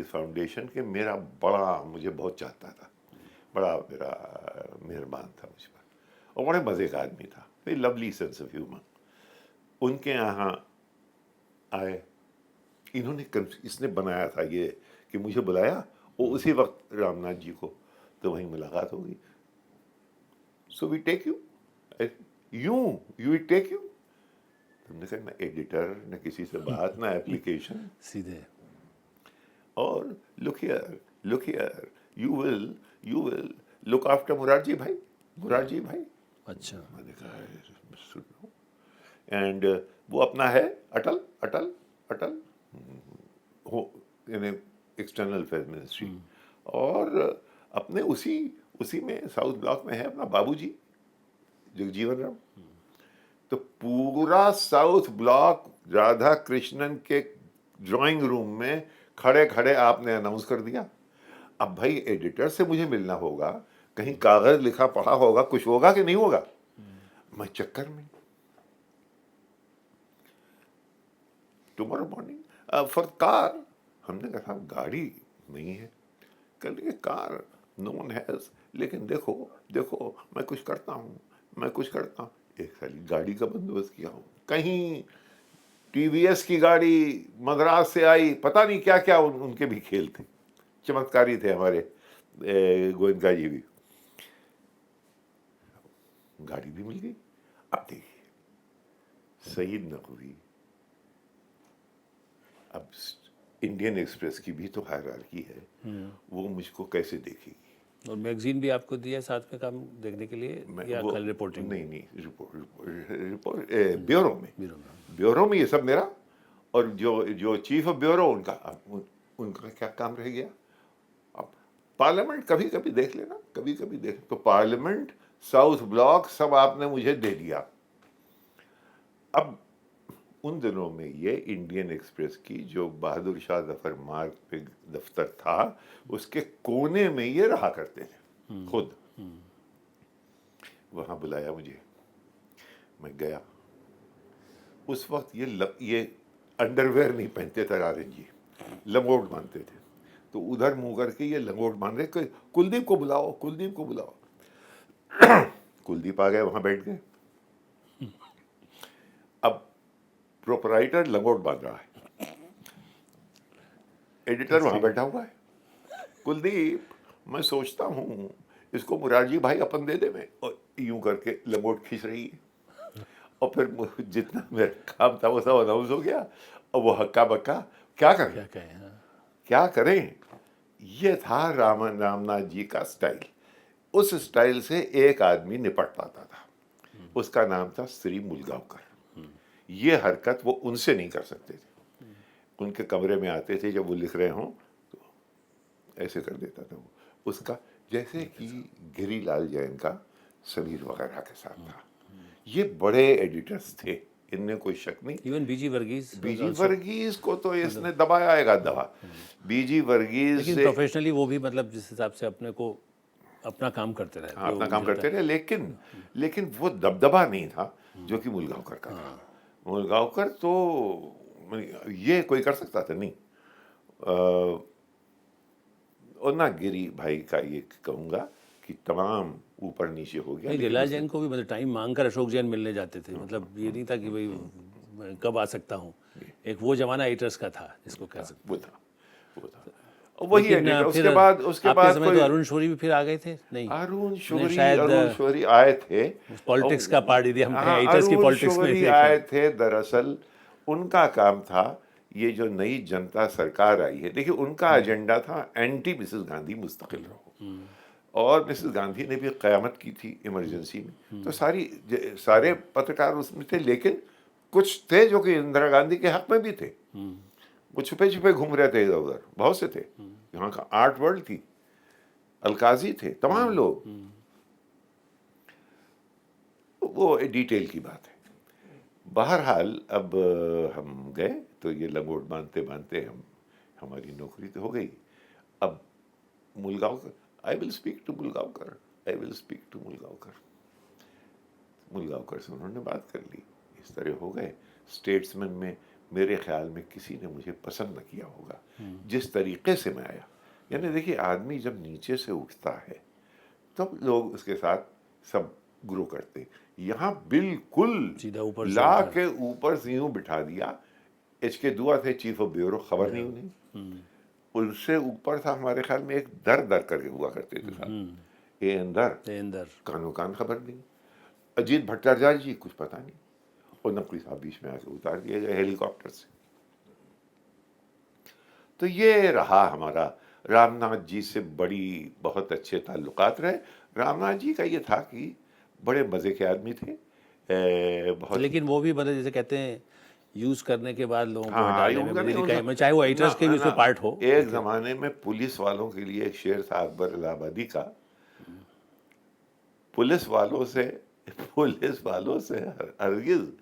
फाउंडेशन के, मेरा बड़ा मुझे बहुत चाहता था, बड़ा मेरा मेहरबान था मुझ पर और बड़े मज़े का आदमी था, very lovely sense of humour. उनके यहाँ आए, इसने बनाया था ये कि मुझे बुलाया, वो उसी वक्त रामनाथ जी को, तो वहीं मुलाकात हो गई। So we take you we take you. तुमने कहा ना एडिटर, न किसी से बात, ना एप्लीकेशन, सीधे। और look here you will look after Morarji भाई। अच्छा, मैंने कहा सुनो, एंड वो अपना है अटल हो, यानी एक्सटर्नल अफेयर मिनिस्ट्री, और अपने उसी में साउथ ब्लॉक में है अपना बाबूजी जगजीवन राम। तो पूरा साउथ ब्लॉक राधा कृष्णन के ड्राइंग रूम में खड़े खड़े आपने अनाउंस कर दिया। अब भाई एडिटर से मुझे मिलना होगा, कहीं कागज लिखा पढ़ा होगा, कुछ होगा कि नहीं होगा। मैं चक्कर में टुमारो मॉर्निंग फॉर कार, हमने कहा गाड़ी नहीं है, कल ये कार नो वन हैज, लेकिन देखो मैं कुछ करता हूँ। एक साली गाड़ी का बंदोबस्त किया हूँ, कहीं टीवीएस की गाड़ी मद्रास से आई, पता नहीं क्या क्या उनके भी खेल थे, चमत्कारी थे हमारे गोयनका जी भी। गाड़ी भी मिल गई। अब देखिए सईद नकवी, अब इंडियन एक्सप्रेस की भी तो हायरार्की है, वो मुझको कैसे देखेगी। और मैगजीन भी आपको दिया साथ में काम देखने के लिए, या कल रिपोर्टिंग? नहीं, रिपोर्ट ब्यूरो में ये सब मेरा, और जो चीफ ऑफ ब्यूरो उनका क्या काम रह गया। अब पार्लियामेंट कभी कभी देख लेना, तो पार्लियामेंट, साउथ ब्लॉक सब आपने मुझे दे दिया। अब उन दिनों में ये इंडियन एक्सप्रेस की जो बहादुर शाह जफर मार्ग पे दफ्तर था, उसके कोने में ये रहा करते थे खुद। वहां बुलाया मुझे, मैं गया। उस वक्त ये अंडरवेयर नहीं पहनते थे राजन जी, लंगोट बांधते थे। तो उधर मुंह करके ये लंगोट बांध रहे, कुलदीप को बुलाओ। कुलदीप आ गए, वहां बैठ गए। अब प्रोपराइटर लंगोट बांध रहा है, एडिटर वहां बैठा हुआ है। कुलदीप, मैं सोचता हूं इसको मुरारजी भाई अपन दे दे। मैं यूं करके लंगोट खींच रही है, और फिर जितना मेरा काम था वो सब अनाउंस हो गया, और वो हक्का बक्का क्या करें क्या कहें, हाँ। क्या करें। ये था रामनाथ जी का स्टाइल। उस स्टाइल से एक आदमी निपट पाता था, उसका नाम था श्री मुलगांवकर। ये हरकत वो उनसे नहीं कर सकते थे। उनके कमरे में आते थे जब वो लिख रहे हों, तो ऐसे कर देता था वो उसका, जैसे कि गिरीलाल जैन का समीर वगैरह के साथ था। ये बड़े एडिटर्स थे, इनमें कोई शक नहीं। Even busy Varghese was busy also- Verghese को तो इसने दबाया आएगा दबा। बीजी वर्गीज लेकिन से प्रोफेशनली वो भी मतलब जिस हिसाब से अपने को अपना काम करते रहे, हाँ, जो अपना काम मुझे करते रहे, लेकिन वो दबदबा नहीं था जो कि मुलगांवकर का था। मुलगांवकर तो ये कोई कर सकता था नहीं। और ना गिरी भाई का ये कहूँगा कि तमाम ऊपर नीचे हो गया, नहीं, लेकिन गिरिराज जैन को भी मतलब टाइम मांगकर अशोक जैन मिलने जाते थे, मतलब ये नहीं था कि भाई मैं कब आ सकता हूँ। एक वो जमाना एडिटर्स का था जिसको कह सकते वो था और वही लेकिन एडिटर। फिर उसके आपके बाद समय कोई तो अरुण शौरी भी फिर आ गए थे, नहीं नहीं, शायद अरुण शौरी आए थे। पॉलिटिक्स का पार्ट यदि हम कहें, हाँ, एडिटर्स की अरुण पॉलिटिक्स में शौरी देखें। आए थे। दरअसल उनका काम था, ये जो नई जनता सरकार आई है, देखिए उनका एजेंडा था एंटी मिसेस गांधी मुस्तकिल रहो, और मिसेस गांधी ने भी क़यामत की थी इमरजेंसी में, तो सारे पत्रकार उसमें थे, लेकिन कुछ थे जो कि इंदिरा गांधी के हक में भी थे। वो छुपे छुपे घूम रहे थे इधर उधर, बहुत से थे। यहाँ का आर्ट वर्ल्ड थी, अलकाजी थे, तमाम लोग। वो डिटेल की बात है। बहरहाल अब हम गए तो ये लंगोट बांधते बांधते हमारी नौकरी तो हो गई। अब Mulgaonkar, I will speak to Mulgaonkar, I will speak to Mulgaonkar. Mulgaonkar से उन्होंने बात कर ली, इस तरह हो गए। स्टेट्समैन में मेरे ख्याल में किसी ने मुझे पसंद न किया होगा जिस तरीके से मैं आया। यानी देखिए, आदमी जब नीचे से उठता है तब लोग उसके साथ सब ग्रो करते हैं। यहाँ बिल्कुल सीधा ऊपर से ला उठा। के ऊपर से यूं बिठा दिया। एच.के. दुआ थे चीफ ऑफ ब्यूरो, खबर नहीं उन्हें। उनसे ऊपर था हमारे ख्याल में एक दर दर करके हुआ करते थे साहब, ए अंदर कानो कान खबर नहीं। अजीत भट्टाचार्य जी कुछ पता नहीं, और नकवी साहब बीच में आके उतार दिए गए हेलीकॉप्टर से। तो ये रहा हमारा। रामनाथ जी से बड़ी बहुत अच्छे ताल्लुकात रहे। रामनाथ जी का ये था कि बड़े मज़े के आदमी थे, बहुत। लेकिन वो भी मतलब जैसे कहते हैं यूज करने के बाद लोगों को हाँ, हटाने में बड़ी दिक्कत, चाहे वो एडिटर्स के भी उसमें पार्ट हो। एक ज़माने में पुलिस वालों के लिए एक शेर था अकबर इलाहाबादी का, पुलिस वालों से हरगिज,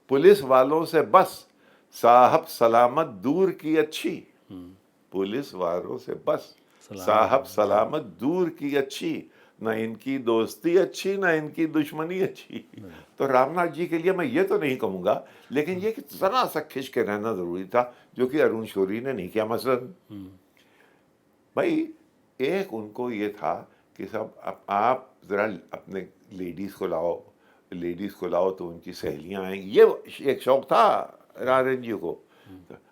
पुलिस वालों से बस साहब सलामत दूर की अच्छी। पुलिस वालों से बस साहब सलामत दूर की अच्छी, ना इनकी दोस्ती अच्छी ना इनकी दुश्मनी अच्छी। तो रामनाथ जी के लिए मैं ये तो नहीं कहूँगा, लेकिन ये कि जरा सा खिंच के रहना ज़रूरी था, जो कि अरुण शौरी ने नहीं किया। मसलन भाई, एक उनको ये था कि सब आप ज़रा अपने लेडीज़ को लाओ तो उनकी सहेलियाँ आएंगी। ये एक शौक था राजन जी को,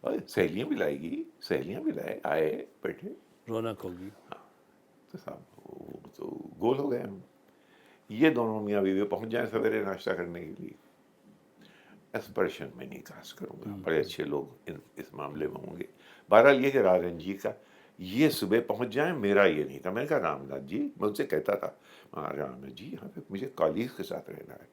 सहेलियाँ भी लाए, आए बैठे, रौनक होगी। तो साहब वो तो गोल हो गए हम। ये दोनों मियाँ बीवी पहुंच जाए सवेरे नाश्ता करने के लिए। एस्पर्शन में नहीं कास्ट करूँगा, बड़े अच्छे लोग इस मामले में होंगे। बहरहाल ये कि राजन जी का ये सुबह पहुंच जाए, मेरा ये नहीं था। मैंने कहा रामनाथ जी, मैं उनसे कहता था, रामनाथ जी यहाँ पे मुझे कॉलीग के साथ रहना है,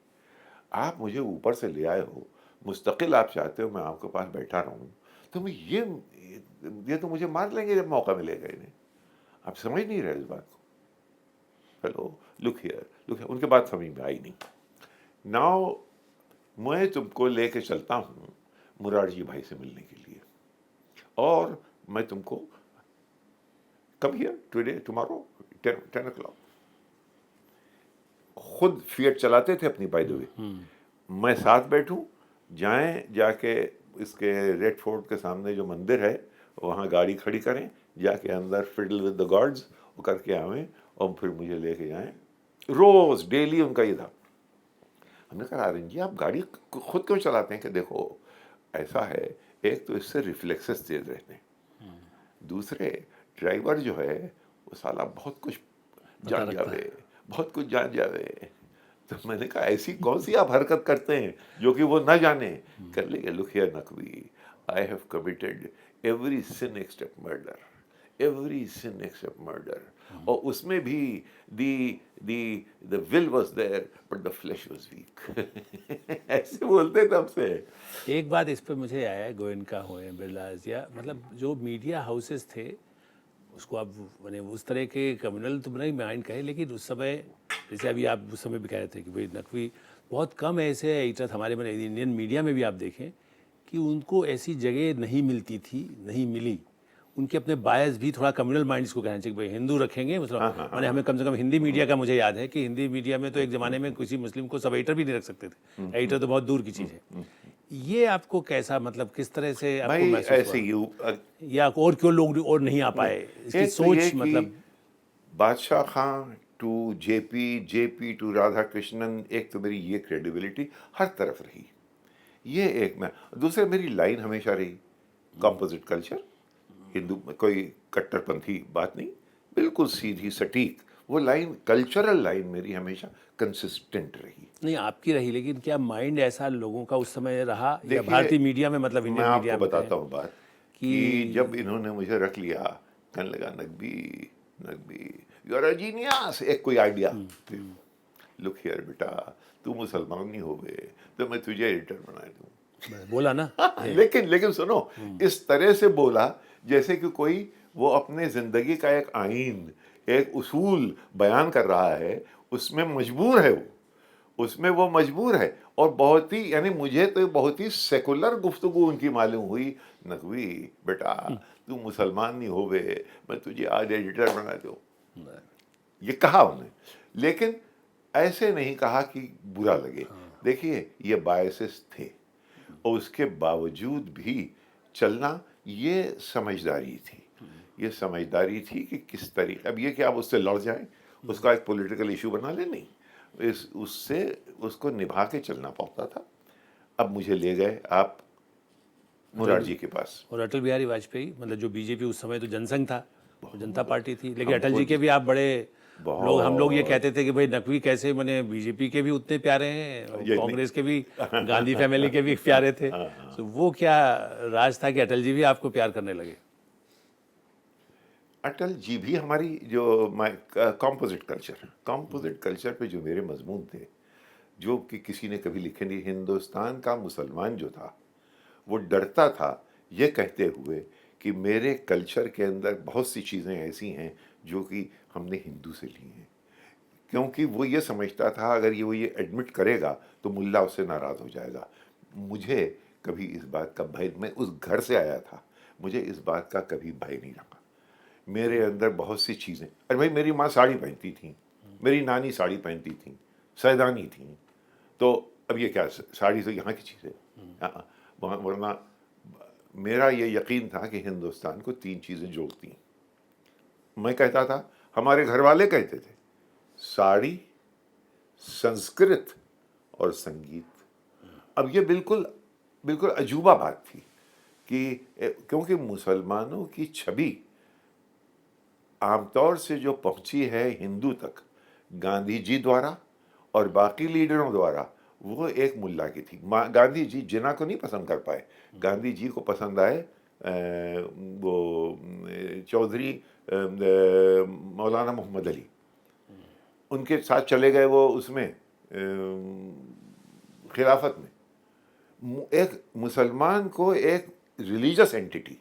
आप मुझे ऊपर से ले आए हो, मुस्तकिल आप चाहते हो मैं आपके पास बैठा रहूँ, तो मैं ये तो मुझे मार लेंगे जब मौका मिलेगा इन्हें। आप समझ नहीं रहे इस बात को। Hello, look here. उनके बात समझ में आई नहीं। नाउ मैं तुमको लेके चलता हूँ मुरारजी भाई से मिलने के लिए, और मैं तुमको come here today tomorrow 10 o'clock। खुद फिएट चलाते थे अपनी, बाय द वे। मैं साथ बैठूं, जाके इसके रेड फोर्ट के सामने जो मंदिर है वहाँ गाड़ी खड़ी करें, जाके अंदर फिडल विद द गॉड्स करके आवें, और फिर मुझे लेके जाएं। रोज डेली उनका ये था। हमने कहा आर्यन जी, आप गाड़ी खुद क्यों चलाते हैं? कि देखो ऐसा है, एक तो इससे रिफ्लेक्सेस तेज रहते हैं, दूसरे ड्राइवर जो है वो साला बहुत कुछ जान जावे, बहुत कुछ जान जावे। तो मैंने कहा ऐसी कौन सी आप हरकत करते हैं जो कि वो ना जाने। कर लेंगे, look here Naqvi, I have committed every sin except murder, every sin except murder. और उसमें भी the the the will was there but the flesh was weak. ऐसे बोलते तब से। एक बात इस पे मुझे आया, गोयनका हुए, बिरलाज, या मतलब जो मीडिया हाउसेस थे, उसको आप मैंने उस तरह के कम्युनल तो नहीं माइंड कहे, लेकिन उस समय जैसे अभी आप उस समय भी कह रहे थे कि भाई नकवी, बहुत कम ऐसे एडिटर्स हमारे मैंने इंडियन मीडिया में भी आप देखें कि उनको ऐसी जगह नहीं मिलती थी, नहीं मिली। उनके अपने बायस भी थोड़ा कम्युनल माइंड इसको कहना चाहिए, भाई हिंदू रखेंगे मतलब, माने हमें कम से कम हिंदी मीडिया का मुझे याद है कि हिंदी मीडिया में तो एक ज़माने में किसी मुस्लिम को सब एडिटर भी नहीं रख सकते थे, एडिटर तो बहुत दूर की चीज़ है। ये आपको कैसा, मतलब किस तरह से आपको भाई महसूस ऐसे हुआ, ही या और क्यों लोग और नहीं आ पाए, इसकी एक तो ये सोच कि मतलब? बादशाह खां टू जेपी, जेपी टू राधा कृष्णन, एक तो मेरी ये क्रेडिबिलिटी हर तरफ रही। ये एक मैं, दूसरे मेरी लाइन हमेशा रही कंपोजिट कल्चर। हिंदू कोई कट्टरपंथी बात नहीं, बिल्कुल सीधी सटीक वो लाइन, कल्चरल लाइन मेरी हमेशा कंसिस्टेंट रही। नहीं आपकी रही, लेकिन क्या माइंड ऐसा लोगों का उस समय रहा, या देखिए, भारतीय मीडिया में, मतलब मैं इंडियन मीडिया आपको में कहें बताता हूँ बात कि जब कि इन्होंने मुझे रख लिया, कहने लगा Naqvi, Naqvi you are a genius, एक कोई आइडिया, लुक हियर बेटा, तू मुसलमान नहीं हो गए तो मैं तुझे एडिटर बना दूँ। बोला ना, लेकिन लेकिन सुनो, इस तरह से बोला जैसे कि कोई वो अपने जिंदगी का एक आइन, एक उसूल बयान कर रहा है, उसमें मजबूर है वो, उसमें वो मजबूर है। और बहुत ही, यानी मुझे तो बहुत ही सेकुलर गुफ्तगू उनकी मालूम हुई। नकवी बेटा, तू मुसलमान नहीं होवे, मैं तुझे आज एडिटर बना दूँ, ये कहा उन्हें। लेकिन ऐसे नहीं कहा कि बुरा लगे। देखिए, ये बायसेस थे और उसके बावजूद भी चलना, ये समझदारी थी। ये समझदारी थी कि किस तरीके, अब ये कि आप उससे लड़ जाएं, उसका एक पॉलिटिकल इशू बना ले, नहीं, इस उससे उसको निभा के चलना पड़ता था। अब मुझे ले गए आप मुरारजी के पास। और अटल बिहारी वाजपेयी, मतलब जो बीजेपी उस समय तो जनसंघ था, वो जनता पार्टी थी, लेकिन अटल हमको जी के भी आप बड़े लोग, हम लोग ये बहुत, कहते थे कि भाई नकवी कैसे, मैंने बीजेपी के भी उतने प्यारे हैं और ये नहीं, कांग्रेस के भी, गांधी फैमिली के भी प्यारे थे। तो वो क्या राज था कि अटल जी भी आपको प्यार करने लगे? अटल जी भी हमारी जो कंपोजिट कल्चर पे जो मेरे मजमून थे, जो कि किसी ने कभी लिखे नहीं। हिंदुस्तान का मुसलमान जो था वो डरता था ये कहते हुए कि मेरे कल्चर के अंदर बहुत सी चीज़ें ऐसी हैं जो कि हमने हिंदू से ली हैं, क्योंकि वो ये समझता था अगर वो ये एडमिट करेगा तो मुल्ला उससे नाराज़ हो जाएगा। मुझे कभी इस बात का भय, मैं उस घर से आया था, मुझे इस बात का कभी भय नहीं रहा। मेरे अंदर बहुत सी चीज़ें, अरे भाई मेरी माँ साड़ी पहनती थी, मेरी नानी साड़ी पहनती थी, सैदानी थी, तो अब ये क्या, साड़ी तो यहाँ की चीज़ है। हाँ, वरना मेरा ये यकीन था कि हिंदुस्तान को तीन चीज़ें जोड़ती हैं। मैं कहता था, हमारे घर वाले कहते थे, साड़ी, संस्कृत और संगीत। अब ये बिल्कुल बिल्कुल अजूबा बात थी कि क्योंकि मुसलमानों की छवि आमतौर से जो पहुंची है हिंदू तक गांधी जी द्वारा और बाकी लीडरों द्वारा, वो एक मुल्ला की थी। गांधी जी जिन्ना को नहीं पसंद कर पाए, गांधी जी को पसंद आए वो चौधरी मौलाना मोहम्मद अली, उनके साथ चले गए वो उसमें खिलाफत में। एक मुसलमान को एक रिलीजियस एंटिटी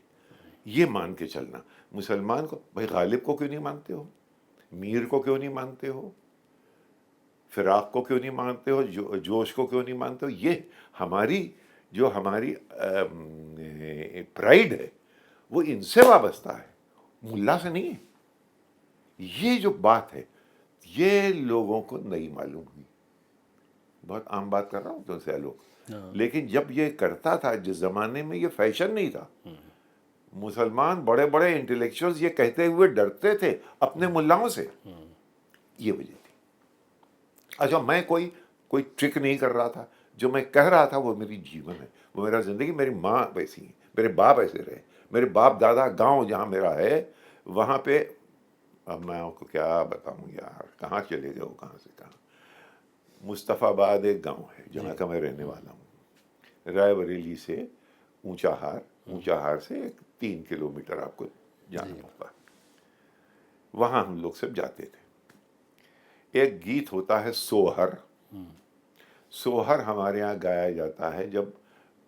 ये मान के चलना, मुसलमान को, भाई गालिब को क्यों नहीं मानते हो, मीर को क्यों नहीं मानते हो, फिराक को क्यों नहीं मानते हो, जोश को क्यों नहीं मानते हो, ये हमारी जो हमारी प्राइड है वो इनसे वाबस्ता है, मुल्ला से नहीं है। ये जो बात है ये लोगों को नहीं मालूम हुई। बहुत आम बात कर रहा हूँ तुमसे आलोक, लेकिन जब ये करता था, जिस जमाने में ये फैशन नहीं था, मुसलमान बड़े बड़े इंटेलेक्चुअल्स ये कहते हुए डरते थे अपने मुल्लाओं से, ये वजह थी। अच्छा, मैं कोई कोई ट्रिक नहीं कर रहा था, जो मैं कह रहा था वो मेरी जीवन है, वो मेरा जिंदगी। मेरी माँ वैसी है, मेरे बाप ऐसे रहे, मेरे बाप दादा, गांव जहाँ मेरा है वहाँ पे अब मैं आपको क्या बताऊं यार, कहाँ चले गए हो, कहाँ से कहाँ। मुस्तफ़ाबाद एक गांव है जहाँ का मैं रहने वाला हूँ। रायबरेली से ऊंचाहार से 3 किलोमीटर आपको जाना पड़ता है। वहाँ हम लोग सब जाते थे। एक गीत होता है सोहर। सोहर हमारे यहाँ गाया जाता है जब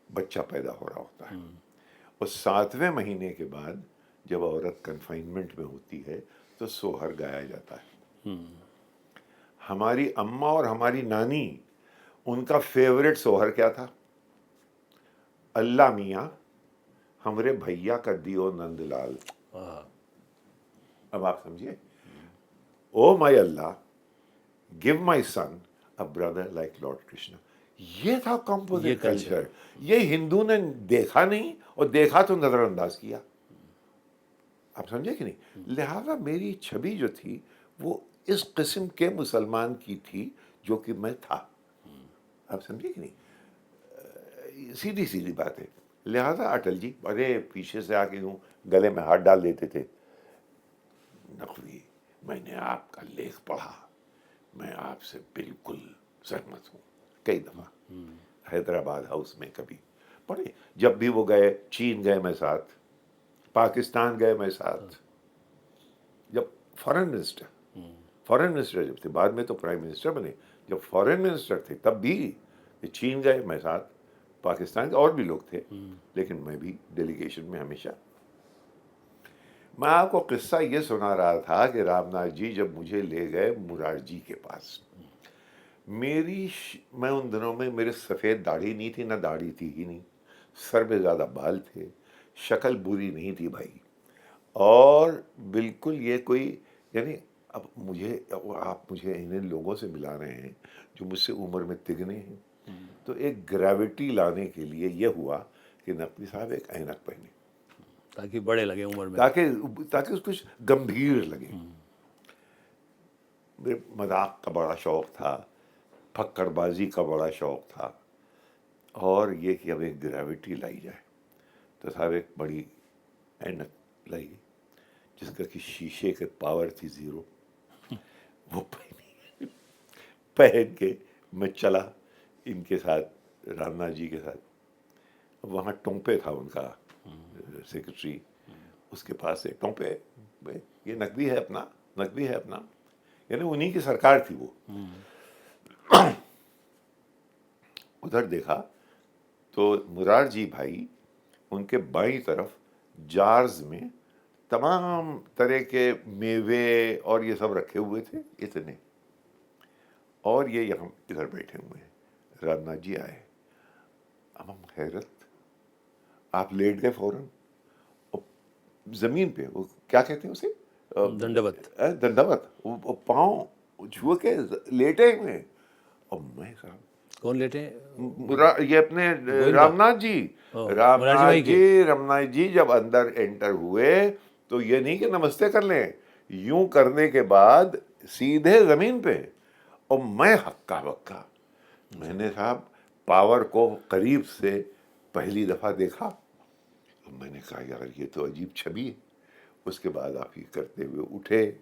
बच्चा पैदा हो रहा होता है, और 7वें महीने के बाद जब औरत कन्फाइनमेंट में होती है तो सोहर गाया जाता है। हमारी अम्मा और हमारी नानी, उनका फेवरेट सोहर क्या था? अल्लाह मियाँ हमरे भैया का दियो नंदलाल। अब आप समझिए, oh my Allah give my son a brother like Lord Krishna. ये था ये कंपोजिट कल्चर। कल्चर। ये हिंदू ने देखा नहीं, और देखा तो नजरअंदाज किया। आप समझे कि नहीं? लिहाजा मेरी छवि जो थी वो इस किस्म के मुसलमान की थी जो कि मैं था। आप समझे कि नहीं? सीधी सीधी बात है। लिहाजा अटल जी बड़े पीछे से आके यूं गले में हाथ डाल देते थे। नकवी, मैंने आपका लेख पढ़ा, मैं आपसे बिल्कुल सहमत हूँ। कई दफा हैदराबाद हाउस में कभी पढ़े। जब भी वो गए, चीन गए मैं साथ, पाकिस्तान गए मैं साथ। जब फॉरेन मिनिस्टर जब थे, बाद में तो प्राइम मिनिस्टर बने, जब फॉरेन मिनिस्टर थे तब भी चीन गए मैं साथ, पाकिस्तान के और भी लोग थे, लेकिन मैं भी डेलीगेशन में हमेशा। मैं आपको किस्सा ये सुना रहा था कि रामनाथ जी जब मुझे ले गए मुरारजी के पास, मैं उन दिनों में, मेरे सफ़ेद दाढ़ी नहीं थी, ना दाढ़ी थी ही नहीं, सर पे ज़्यादा बाल थे, शक्ल बुरी नहीं थी भाई, और बिल्कुल ये कोई, यानी अब आप मुझे इन लोगों से मिला रहे हैं जो मुझसे उम्र में तिगने हैं। तो एक ग्रेविटी लाने के लिए ये हुआ कि नकवी साहब एक ऐनक पहने, ताकि बड़े लगे उम्र में। ताकि ताकि कुछ गंभीर लगे। मेरे मजाक का बड़ा शौक था, फक्कड़बाजी का बड़ा शौक था, और ये कि अब एक ग्रेविटी लाई जाए, तो साहब एक बड़ी ऐनक लाई जिसका कि शीशे के पावर थी 0। वो पहन के मैं चला इनके साथ, रामनाथ जी के साथ। वहाँ टोंपे था उनका सेक्रेटरी, उसके पास से टोंपे, ये नकवी है अपना, नकवी है अपना, यानी उन्हीं की सरकार थी वो। उधर देखा तो मुरारजी भाई, उनके बाईं तरफ जार्स में तमाम तरह के मेवे और ये सब रखे हुए थे इतने, और ये यहाँ इधर बैठे हुए हैं। रामनाथ जी आए, अब हम हैरत, आप लेट गए फौरन, और जमीन पे वो क्या कहते हैं उसे, दंडवत। दंडवत, वो पाँव छुए के लेटे हुए। और मैं साहब, कौन लेटे? ये अपने गोविंदा। रामनाथ जी, मोरारजी भाई के। रामनाथ जी जब अंदर एंटर हुए तो ये नहीं कि नमस्ते कर लें, यूं करने के बाद सीधे जमीन पे, और मैं हक्का बक्का। मैंने साहब पावर को करीब से पहली दफा देखा, तो मैंने कहा यार ये तो अजीब छवि है। उसके बाद आप ये करते हुए उठे,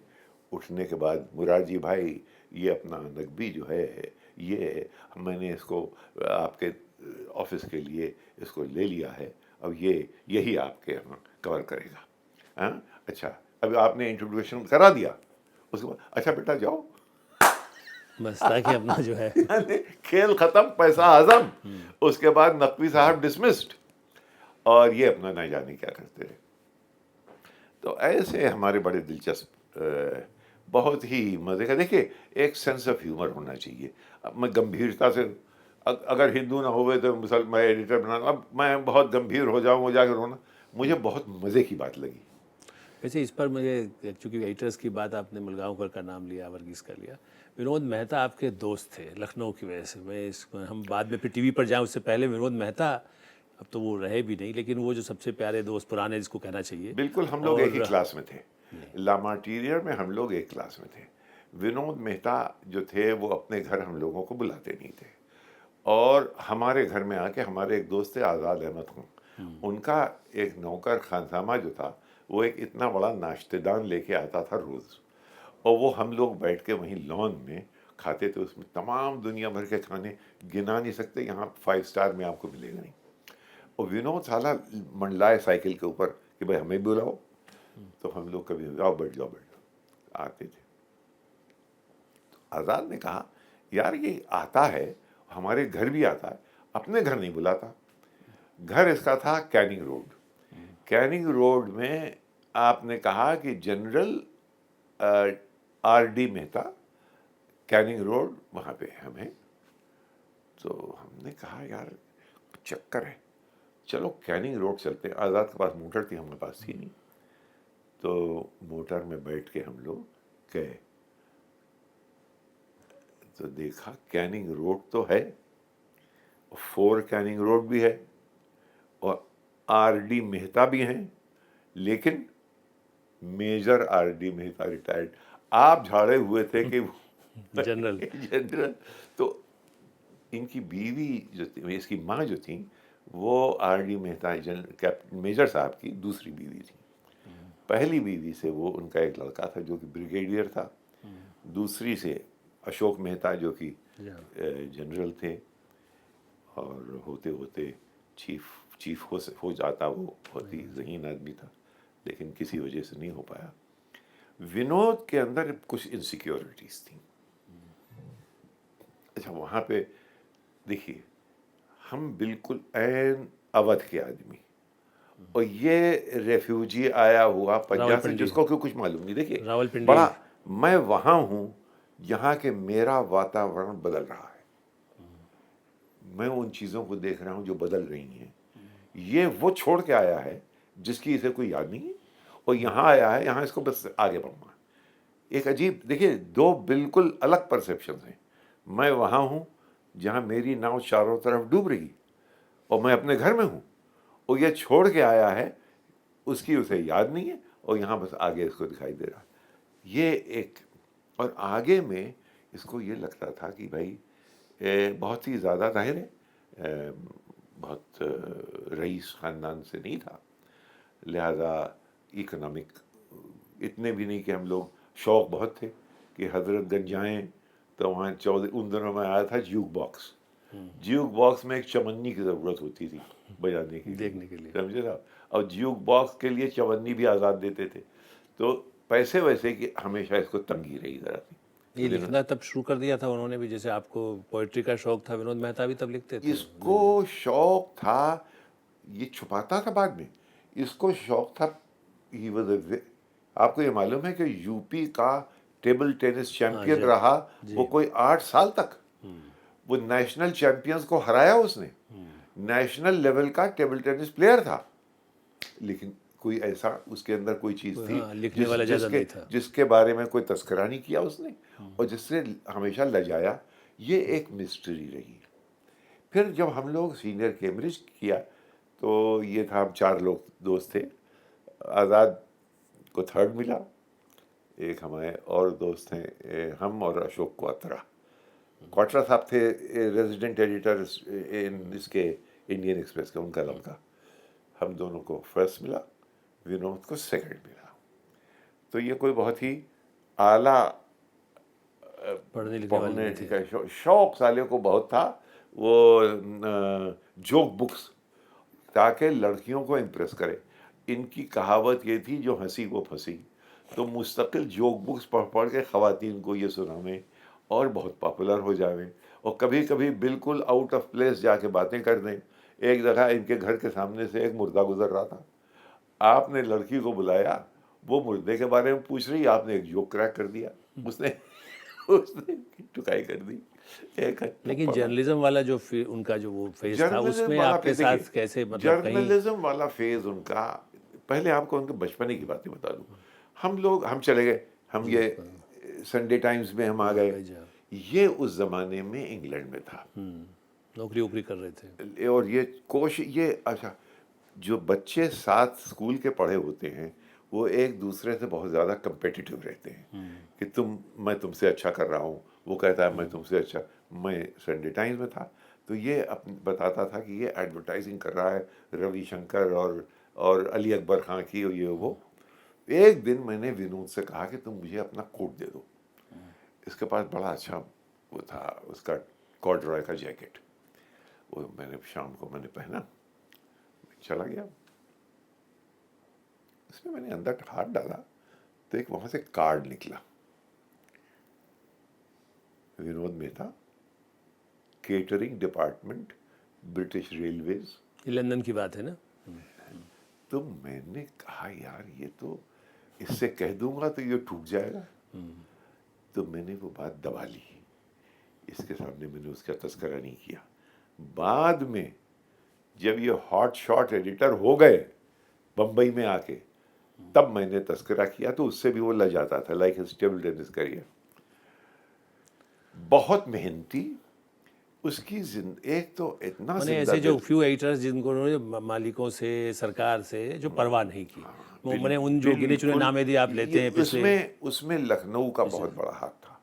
उठने के बाद मुरारजी भाई, ये अपना नकवी जो है, ये मैंने इसको आपके ऑफिस के लिए इसको ले लिया है, अब ये यही आपके यहाँ कवर करेगा। हाँ अच्छा, अब आपने इंट्रोडक्शन करा दिया, उसके बाद अच्छा बेटा जाओ। बस ताकि अपना जो है। यानी खेल खत्म, पैसा हजम। उसके बाद नकवी साहब डिसमिस्ड, और ये अपना ना जाने क्या करते रहे। तो ऐसे हमारे बड़े दिलचस्प, बहुत ही मज़े का। देखिए, एक सेंस ऑफ ह्यूमर होना चाहिए। अब मैं गंभीरता से, अगर हिंदू ना होवे तो मैं एडिटर बना, अब मैं बहुत गंभीर हो जाऊँ, जाकर रोना, मुझे बहुत मज़े की बात लगी। वैसे इस पर मुझे, चूँकि एडिटर्स की बात आपने मुलगांवकर का नाम लिया, वर्गीस का लिया, विनोद मेहता आपके दोस्त थे लखनऊ की वजह से। मैं इसको, हम बाद में फिर टीवी पर जाएं उससे पहले, विनोद मेहता अब तो वो रहे भी नहीं, लेकिन वो जो सबसे प्यारे दोस्त पुराने जिसको कहना चाहिए। बिल्कुल, हम लोग एक ही और क्लास में थे, लामाटीरियर में हम लोग एक क्लास में थे। विनोद मेहता जो थे वो अपने घर हम लोगों को बुलाते नहीं थे, और हमारे घर में आके, हमारे एक दोस्त थे आज़ाद अहमद खान, उनका एक नौकर खानसामा जो था, वो एक इतना बड़ा नाश्तेदान लेके आता था रोज़, और वो हम लोग बैठ के वहीं लॉन में खाते थे। उसमें तमाम दुनिया भर के खाने गिना नहीं सकते, यहाँ 5 स्टार में आपको मिलेगा नहीं। और विनोद साला मंडलाए साइकिल के ऊपर कि भाई हमें बुलाओ, तो हम लोग कभी आओ बैठ जाओ आते थे। तो आज़ाद ने कहा यार ये आता है, हमारे घर भी आता है, अपने घर नहीं बुलाता। घर इसका था कैनिंग रोड। कैनिंग रोड में आपने कहा कि general R.D. Mehta, Canning road, वहाँ पे हमें। तो हमने कहा यार चक्कर है, चलो कैनिंग रोड चलते हैं। आज़ाद के पास मोटर थी, हमारे पास थी नहीं। तो मोटर में बैठ के हम लोग गए, तो देखा कैनिंग रोड तो है, 4 कैनिंग रोड भी है और R.D. मेहता भी हैं, लेकिन मेजर R.D. मेहता रिटायर्ड, आप झाड़े हुए थे कि जनरल। जनरल। तो इनकी बीवी जो थी, इसकी माँ जो थी, वो R.D. मेहता कैप्टन मेजर साहब की दूसरी बीवी थी। पहली बीवी से वो उनका एक लड़का था जो कि ब्रिगेडियर था, दूसरी से अशोक मेहता जो कि जनरल थे, और होते होते चीफ हो जाता वो बहुत ही ज़हीन आदमी था, लेकिन किसी वजह से नहीं हो पाया। विनोद के अंदर कुछ इनसिक्योरिटीज़ थी। अच्छा, वहाँ पे देखिए हम बिल्कुल ऐन अवध के आदमी, और ये रेफ्यूजी आया हुआ पंजाब से रावलपिंडी। जिसको क्यों कुछ मालूम नहीं। देखिए रावलपिंडी। बड़ा, मैं वहाँ हूँ, यहाँ के मेरा वातावरण बदल रहा है, मैं उन चीज़ों को देख रहा हूँ जो बदल रही हैं। ये वो छोड़ के आया है जिसकी इसे कोई याद नहीं है, और यहाँ आया है, यहाँ इसको बस आगे बढ़ना है। एक अजीब, देखिए दो बिल्कुल अलग परसेप्शन हैं। मैं वहाँ हूँ जहाँ मेरी नाव चारों तरफ डूब रही, और मैं अपने घर में हूँ, और ये छोड़ के आया है, उसकी उसे याद नहीं है, और यहाँ बस आगे इसको दिखाई दे रहा है। ये एक, और आगे में इसको ये लगता था कि भाई बहुत ही ज़्यादा जाहिर है बहुत रईस ख़ानदान से नहीं था, लिहाजा इकोनॉमिक इतने भी नहीं कि हम लोग, शौक़ बहुत थे कि हज़रतगंज जाएँ तो वहाँ उन दिनों में आया था ज्यूक बॉक्स। ज्यूक बॉक्स में एक चवन्नी की ज़रूरत होती थी बजाने की, देखने के लिए। समझे ना। और ज्यूक बॉक्स के लिए चवन्नी भी आज़ाद देते थे, तो पैसे वैसे कि हमेशा इसको तंगी रही ज़रा सी। ये लिखना तब शुरू कर दिया था उन्होंने भी, जैसे आपको पोइट्री का शौक था, विनोद मेहता भी तब लिखते थे। इसको शौक था, ये छुपाता था बाद में, इसको शौक था। ही वाज, आपको ये मालूम है कि यूपी का टेबल टेनिस चैंपियन रहा वो कोई 8 साल तक। वो नेशनल चैंपियंस को हराया उसने, नेशनल लेवल का टेबल टेनिस प्लेयर था, लेकिन कोई ऐसा उसके अंदर कोई चीज़ थी लिखने वाला ज़्यादा नहीं था। जिसके बारे में कोई तस्करा नहीं किया उसने, और जिससे हमेशा लजाया। ये एक मिस्ट्री रही। फिर जब हम लोग सीनियर कैम्ब्रिज किया, तो ये था, हम 4 लोग दोस्त थे। आज़ाद को 3rd मिला, एक हमारे और दोस्त हैं, हम और अशोक क्वात्रा। क्वात्रा साहब थे रेजिडेंट एडिटर इन इसके इंडियन एक्सप्रेस के, उनका लड़का। हम दोनों को 1st मिला, विनोद को 2nd मिला। तो ये कोई बहुत ही आला पढ़ने लिखने वाले थे। शौक साले को बहुत था। वो जोक बुक्स, ताकि लड़कियों को इम्प्रेस करे। इनकी कहावत ये थी, जो हंसी वो फंसी। तो मुस्तकिल जोक बुक्स पढ़ पढ़ के ख़वातीन को ये सुनावें और बहुत पॉपुलर हो जावें, और कभी कभी बिल्कुल आउट ऑफ प्लेस जाके बातें कर दें। एक जगह इनके घर के सामने से एक मुर्दा गुजर रहा था, आपने लड़की को बुलाया, वो मुर्दे के बारे में पूछ रही, आपने एक जोक क्रैक कर दिया, उसने टुकाई कर दी। लेकिन जर्नलिज्म वाला जो उनका जो वो फेज था, उसमें आपके साथ कैसे, मतलब जर्नलिज्म वाला फेज उनका, पहले आपको उनके बचपने की बातें बता दूं। हम चले गए, हम ये संडे टाइम्स में हम आ गए। ये उस जमाने में इंग्लैंड में था, नौकरी वोकरी कर रहे थे, और ये अच्छा, जो बच्चे साथ स्कूल के पढ़े होते हैं वो एक दूसरे से बहुत ज़्यादा कंपेटिटिव रहते हैं कि मैं तुमसे अच्छा कर रहा हूँ, वो कहता है मैं तुमसे अच्छा। मैं संडे टाइम्स में था, तो ये बताता था कि ये एडवर्टाइजिंग कर रहा है रविशंकर और अली अकबर खां की, और ये वो। एक दिन मैंने विनोद से कहा कि तुम मुझे अपना कोट दे दो। इसके पास बड़ा अच्छा वो था, उसका कॉर्डरॉय का जैकेट, वो मैंने शाम को पहना, चला गया। उसमें मैंने अंदर हाथ डाला तो एक वहां से कार्ड निकला, Vinod Mehta, catering department, British railways. ये लंदन की बात है ना? तो मैंने कहा यार ये तो, इससे कह दूंगा तो ये टूट जाएगा। तो मैंने वो बात दबा ली, इसके सामने मैंने उसका तस्करा नहीं किया। बाद में जब ये हॉट शॉट एडिटर हो गए बंबई में आके, तब मैंने तस्करा किया, तो उससे भी वो लजाता था, like his table tennis career. बहुत मेहनती, उसकी एक तो इतना मैंने ऐसे जो फ्यू एडिटर्स जिनको उन्होंने मालिकों से, सरकार से जो परवाह नहीं की, वो मैंने उन जो गिने चुने नाम यदि आप लेते हैं पिछले, उसमें लखनऊ का बहुत बड़ा हाथ था।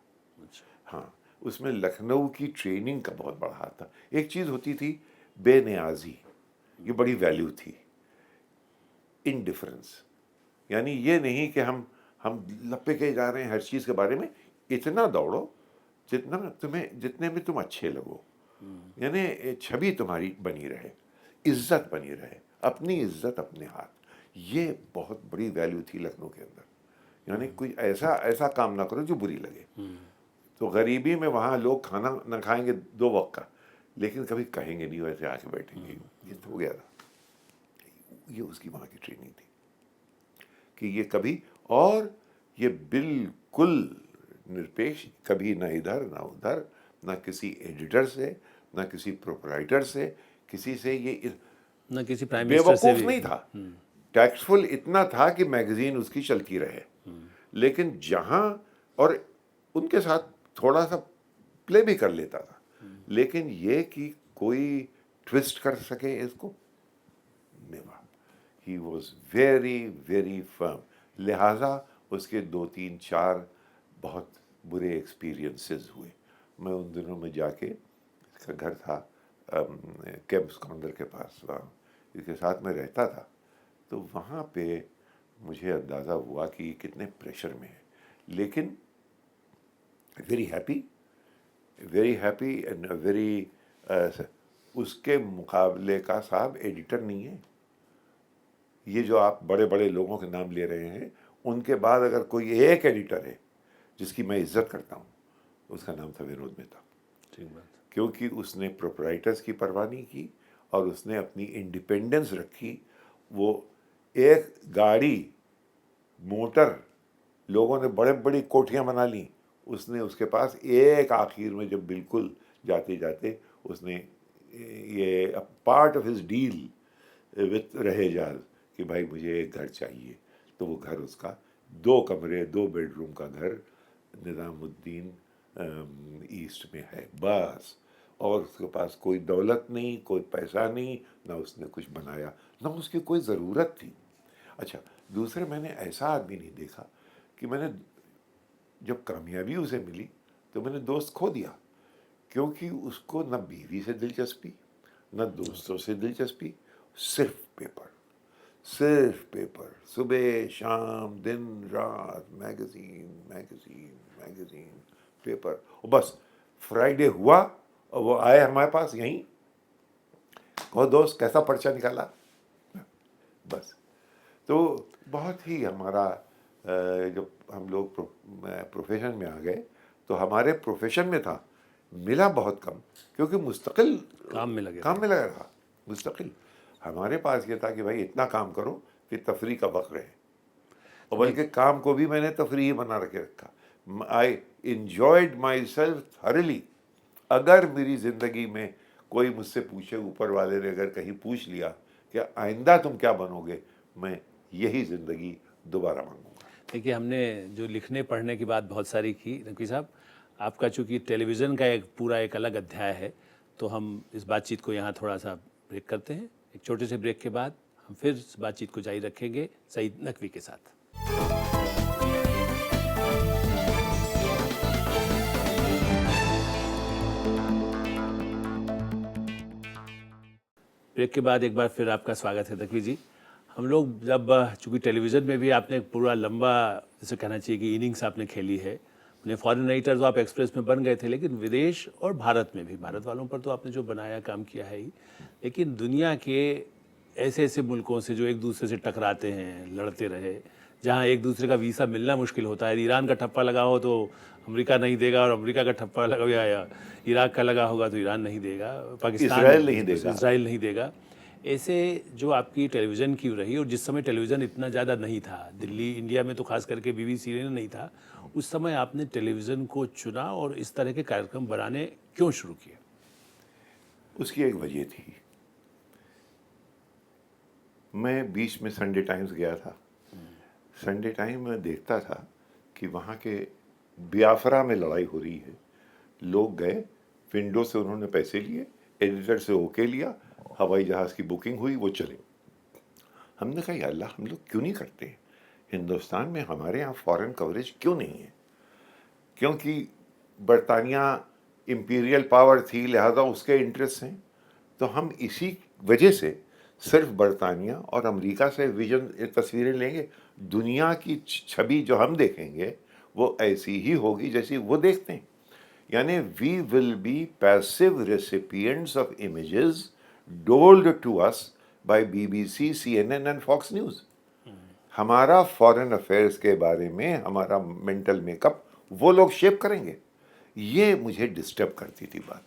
हाँ, उसमें लखनऊ की ट्रेनिंग का बहुत बड़ा हाथ था। एक चीज होती थी बेनियाजी, ये बड़ी वैल्यू थी। इनडिफरेंस, यानी ये नहीं कि हम लपे के जा रहे हैं हर चीज के बारे में। इतना दौड़ो जितने में तुम अच्छे लगो, यानी छवि तुम्हारी बनी रहे, इज्जत बनी रहे, अपनी इज्जत अपने हाथ। ये बहुत बड़ी वैल्यू थी लखनऊ के अंदर। यानी कोई ऐसा काम ना करो जो बुरी लगे। तो गरीबी में वहाँ लोग खाना ना खाएंगे 2 वक्त का, लेकिन कभी कहेंगे नहीं, वैसे आके बैठेंगे। ये तो हो गया था। ये उसकी वहाँ की ट्रेनिंग थी कि ये कभी, और ये बिल्कुल निरपेक्ष, कभी ना इधर ना उधर, ना किसी एडिटर से, ना किसी प्रोपराइटर से, किसी से ये ना किसी प्राइम मिनिस्टर से बेवकूफ नहीं था। टैक्सफुल इतना था कि मैगजीन उसकी चलती रहे, लेकिन जहां, और उनके साथ थोड़ा सा प्ले भी कर लेता था, लेकिन ये कि कोई ट्विस्ट कर सके इसको, never. He was very very firm. लिहाजा उसके 2-3-4 बहुत बुरे एक्सपीरियंसेस हुए। मैं उन दिनों में जाके, इसका घर था कैंप स्कॉन्डर के पास, वहाँ इसके साथ में रहता था, तो वहाँ पे मुझे अंदाज़ा हुआ कि कितने प्रेशर में है। लेकिन वेरी हैप्पी एंड वेरी, उसके मुकाबले का साहब एडिटर नहीं है। ये जो आप बड़े बड़े लोगों के नाम ले रहे हैं, उनके बाद अगर कोई एक एडिटर है जिसकी मैं इज्जत करता हूँ, उसका नाम था विनोद मेहता। ठीक बात। क्योंकि उसने प्रोपराइटर्स की परवाह नहीं की और उसने अपनी इंडिपेंडेंस रखी। वो एक गाड़ी, मोटर, लोगों ने बड़े बड़ी कोठियाँ बना ली, उसने उसके पास एक आखिर में जब बिल्कुल जाते जाते उसने ये part of his deal with Rahejas कि भाई मुझे एक घर चाहिए, तो वो घर उसका 2 कमरे 2 बेडरूम का घर निज़ामुद्दीन ईस्ट में है बस। और उसके पास कोई दौलत नहीं, कोई पैसा नहीं, ना उसने कुछ बनाया, ना उसकी कोई ज़रूरत थी। अच्छा, दूसरे मैंने ऐसा आदमी नहीं देखा कि मैंने जब कामयाबी उसे मिली तो मैंने दोस्त खो दिया, क्योंकि उसको न बीवी से दिलचस्पी, न दोस्तों से दिलचस्पी, सिर्फ पेपर, सुबह शाम दिन रात मैगजीन पेपर। और बस फ्राइडे हुआ और वो आए हमारे पास, यहीं, कहो दोस्त कैसा पर्चा निकाला, बस। तो बहुत ही हमारा, जब हम लोग प्रोफेशन में आ गए, तो हमारे प्रोफेशन में था, मिला बहुत कम, क्योंकि मुस्तकिल काम में लगे रहा, मुस्तकिल। हमारे पास ये था कि भाई इतना काम करो कि तफरी का वक्त रहे, और बल्कि काम को भी मैंने तफरी ही बना के रखा। आई इंजॉयड माई सेल्फ थॉरली। अगर मेरी ज़िंदगी में कोई मुझसे पूछे, ऊपर वाले ने अगर कहीं पूछ लिया कि आइंदा तुम क्या बनोगे, मैं यही ज़िंदगी दोबारा मांगूंगा। देखिए, हमने जो लिखने पढ़ने की बात बहुत सारी की नकवी साहब, आपका चूँकि टेलीविज़न का एक पूरा एक अलग अध्याय है, तो हम इस बातचीत को यहाँ थोड़ा सा ब्रेक करते हैं। एक छोटे से ब्रेक के बाद हम फिर इस बातचीत को जारी रखेंगे सईद नकवी के साथ। ब्रेक के बाद एक बार फिर आपका स्वागत है नकवी जी। हम लोग जब चूँकि टेलीविज़न में भी आपने एक पूरा लंबा, जैसे कहना चाहिए कि इनिंग्स आपने खेली है, अपने फॉरेन एडिटर तो आप एक्सप्रेस में बन गए थे, लेकिन विदेश और भारत में भी, भारत वालों पर तो आपने जो बनाया काम किया है ही, लेकिन दुनिया के ऐसे ऐसे मुल्कों से जो एक दूसरे से टकराते हैं, लड़ते रहे, जहाँ एक दूसरे का वीज़ा मिलना मुश्किल होता है। ईरान का ठप्पा लगा हो तो अमेरिका नहीं देगा, और अमेरिका का ठप्पा लगा या इराक का लगा होगा तो ईरान नहीं देगा, पाकिस्तान इसराइल नहीं देगा। इसराइल नहीं देगा। ऐसे जो आपकी टेलीविज़न की रही, और जिस समय टेलीविज़न इतना ज़्यादा नहीं था, दिल्ली इंडिया में तो खास करके BBC ने नहीं था, उस समय आपने टेलीविज़न को चुना और इस तरह के कार्यक्रम बनाने क्यों शुरू किए? उसकी एक वजह थी। मैं बीच में संडे टाइम्स गया था। संडे टाइम में देखता था कि वहाँ के बियाफरा में लड़ाई हो रही है। लोग गए, विंडो से उन्होंने पैसे लिए, एडिटर से ओके लिया, हवाई जहाज़ की बुकिंग हुई, वो चले। हमने कहा या अल्लाह, हम लोग क्यों नहीं करते? हिंदुस्तान में हमारे यहाँ फॉरेन कवरेज क्यों नहीं है? क्योंकि बरतानिया इम्पीरियल पावर थी, लिहाजा उसके इंटरेस्ट हैं। तो हम इसी वजह से सिर्फ बरतानिया और अमेरिका से विजन तस्वीरें लेंगे। दुनिया की छवि जो हम देखेंगे वो ऐसी ही होगी जैसी वो देखते हैं। यानी we will be passive recipients of images doled to us by BBC, CNN and Fox News. हमारा फॉरेन अफेयर्स के बारे में हमारा मेंटल मेकअप वो लोग शेप करेंगे। ये मुझे डिस्टर्ब करती थी बात।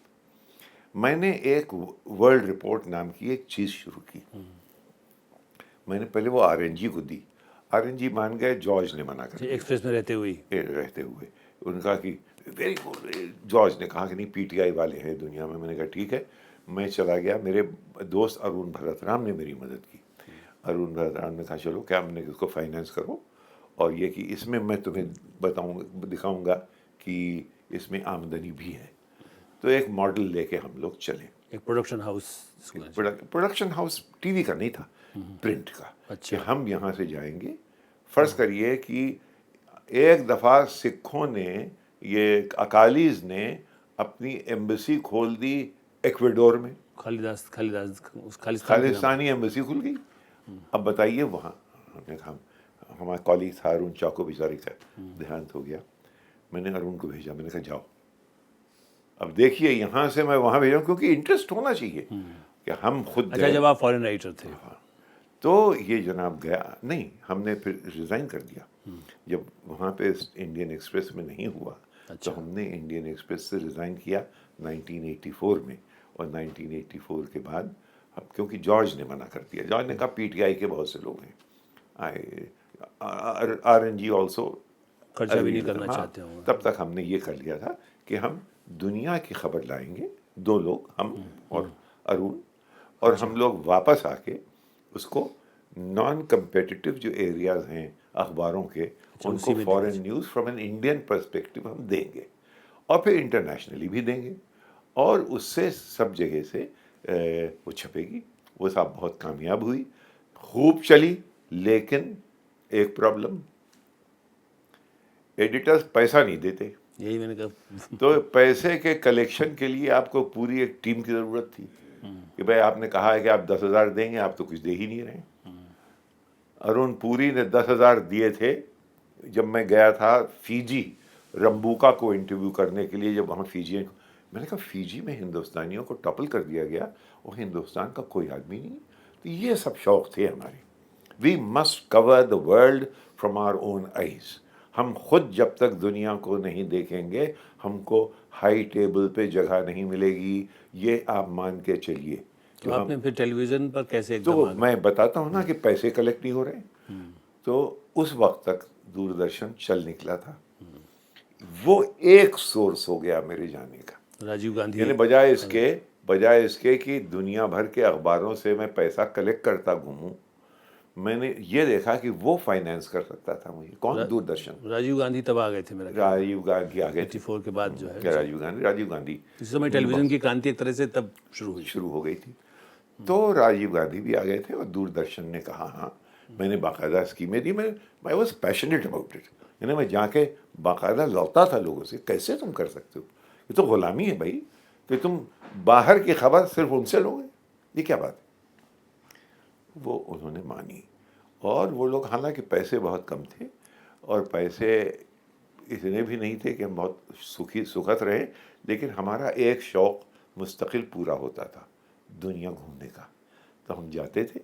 मैंने एक वर्ल्ड रिपोर्ट नाम की एक चीज़ शुरू की। मैंने पहले वो RNG को दी। RNG मान गए, जॉर्ज ने मना कर दिया। एक्सप्रेस में रहते हुए उनका कि वेरी गुड। जॉर्ज ने कहा कि नहीं, PTI वाले हैं दुनिया में। मैंने कहा ठीक है। मैं चला गया। मेरे दोस्त अरुण भरतराम ने मेरी मदद की। अरुण भरतराम ने कहा चलो क्या, हमने इसको फाइनेंस करो, और ये कि इसमें मैं तुम्हें बताऊंगा, दिखाऊंगा कि इसमें आमदनी भी है। तो एक मॉडल लेके हम लोग चले। एक production house, production house TV का नहीं था, प्रिंट का। अच्छा। कि हम यहाँ से जाएंगे। फर्ज करिए कि एक दफ़ा सिखों ने, ये अकालीज ने अपनी एम्बेसी खोल दी इक्वाडोर में। खालिस्तानी एम्बेसी खुल गई। अब बताइए वहाँ, हमने कहा, हमारा कॉलीग था अरुण चाको बेचारी का देहांत हो गया। मैंने अरुण को भेजा, मैंने कहा जाओ, अब देखिए यहाँ से मैं वहाँ भेजा, क्योंकि इंटरेस्ट होना चाहिए कि हम खुद। अच्छा, जब आप फॉरेन राइटर थे। हाँ, तो ये जनाब गया नहीं, हमने फिर रिज़ाइन कर दिया। जब वहाँ पे इंडियन एक्सप्रेस में नहीं हुआ, अच्छा। तो हमने इंडियन एक्सप्रेस से रिज़ाइन किया 1984 में। और 1984 के बाद, अब क्योंकि जॉर्ज ने मना कर दिया, जॉर्ज ने कहा PTI के बहुत से लोग हैं, RNG ऑल्सो खर्चा भी नहीं करना चाहते होंगे। तब तक हमने ये कर लिया था कि हम दुनिया की खबर लाएंगे, दो लोग, हम और अरुण, और हम लोग वापस आके उसको नॉन कम्पिटिटिव जो एरियाज हैं अखबारों के, उनको foreign news from an Indian perspective हम देंगे, और फिर इंटरनेशनली भी देंगे, और उससे सब जगह से वो छपेगी। वो साहब बहुत कामयाब हुई, खूब चली। लेकिन एक प्रॉब्लम, एडिटर्स पैसा नहीं देते। यही मैंने कहा। तो पैसे के कलेक्शन के लिए आपको पूरी एक टीम की ज़रूरत थी कि भाई आपने कहा है कि आप 10,000 देंगे, आप तो कुछ दे ही नहीं रहे। अरुण पुरी ने 10,000 दिए थे जब मैं गया था फीजी, रंबूका को इंटरव्यू करने के लिए। जब वहाँ फीजी, मैंने कहा फीजी में हिंदुस्तानियों को टॉपल कर दिया गया और हिंदुस्तान का कोई आदमी नहीं। तो ये सब शौक़ थे हमारे। We must cover the world from our own eyes. हम खुद जब तक दुनिया को नहीं देखेंगे, हमको हाई टेबल पे जगह नहीं मिलेगी, ये आप मान के चलिए। तो आपने फिर टेलीविज़न पर कैसे एकदम तो मैं बताता हूँ ना कि पैसे कलेक्ट नहीं हो रहे। तो उस वक्त तक दूरदर्शन चल निकला था। वो एक सोर्स हो गया मेरे जाने का। राजीव गांधी, यानी बजाय इसके कि दुनिया भर के अखबारों से मैं पैसा कलेक्ट करता घूमूं, मैंने ये देखा कि वो फाइनेंस कर सकता था मुझे। कौन? दूरदर्शन। राजीव गांधी तब आ गए थे मेरा। राजीव गांधी आ गए थे 84 के बाद जो है। क्या राजीव गांधी इस समय टेलीविज़न की क्रांति एक तरह से तब शुरू हो गई थी। तो राजीव गांधी भी आ गए थे और दूरदर्शन ने कहा हाँ। मैंने बाकायदा स्कीमें दी। मैं वॉज पैशनेट अबाउट इट। यानी मैं जाके बाकायदा लौटा था लोगों से, कैसे तुम कर सकते हो, ये तो गुलामी है भाई, कि तुम बाहर की खबर सिर्फ उनसे लोगे, ये क्या बात है। वो उन्होंने मानी। और वो लोग हालांकि पैसे बहुत कम थे और पैसे इतने भी नहीं थे कि हम बहुत सुखद रहे, लेकिन हमारा एक शौक़ मुस्तकिल पूरा होता था, दुनिया घूमने का। तो हम जाते थे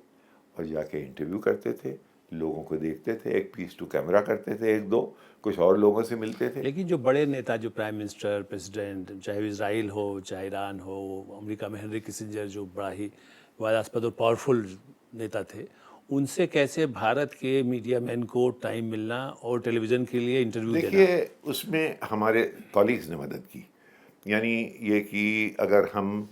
और जाके इंटरव्यू करते थे, लोगों को देखते थे, एक पीस टू कैमरा करते थे, एक दो कुछ और लोगों से मिलते थे। लेकिन जो बड़े नेता, जो प्राइम मिनिस्टर, प्रेसिडेंट, चाहे इजराइल हो, चाहे ईरान हो, अमेरिका में हेनरी किसिंजर जो बड़ा ही विवादास्पद और पावरफुल नेता थे, उनसे कैसे भारत के मीडिया मैन को टाइम मिलना और टेलीविज़न के लिए इंटरव्यू देना? देखिए, उसमें हमारे कॉलीग्स ने मदद की। यानी ये कि अगर हम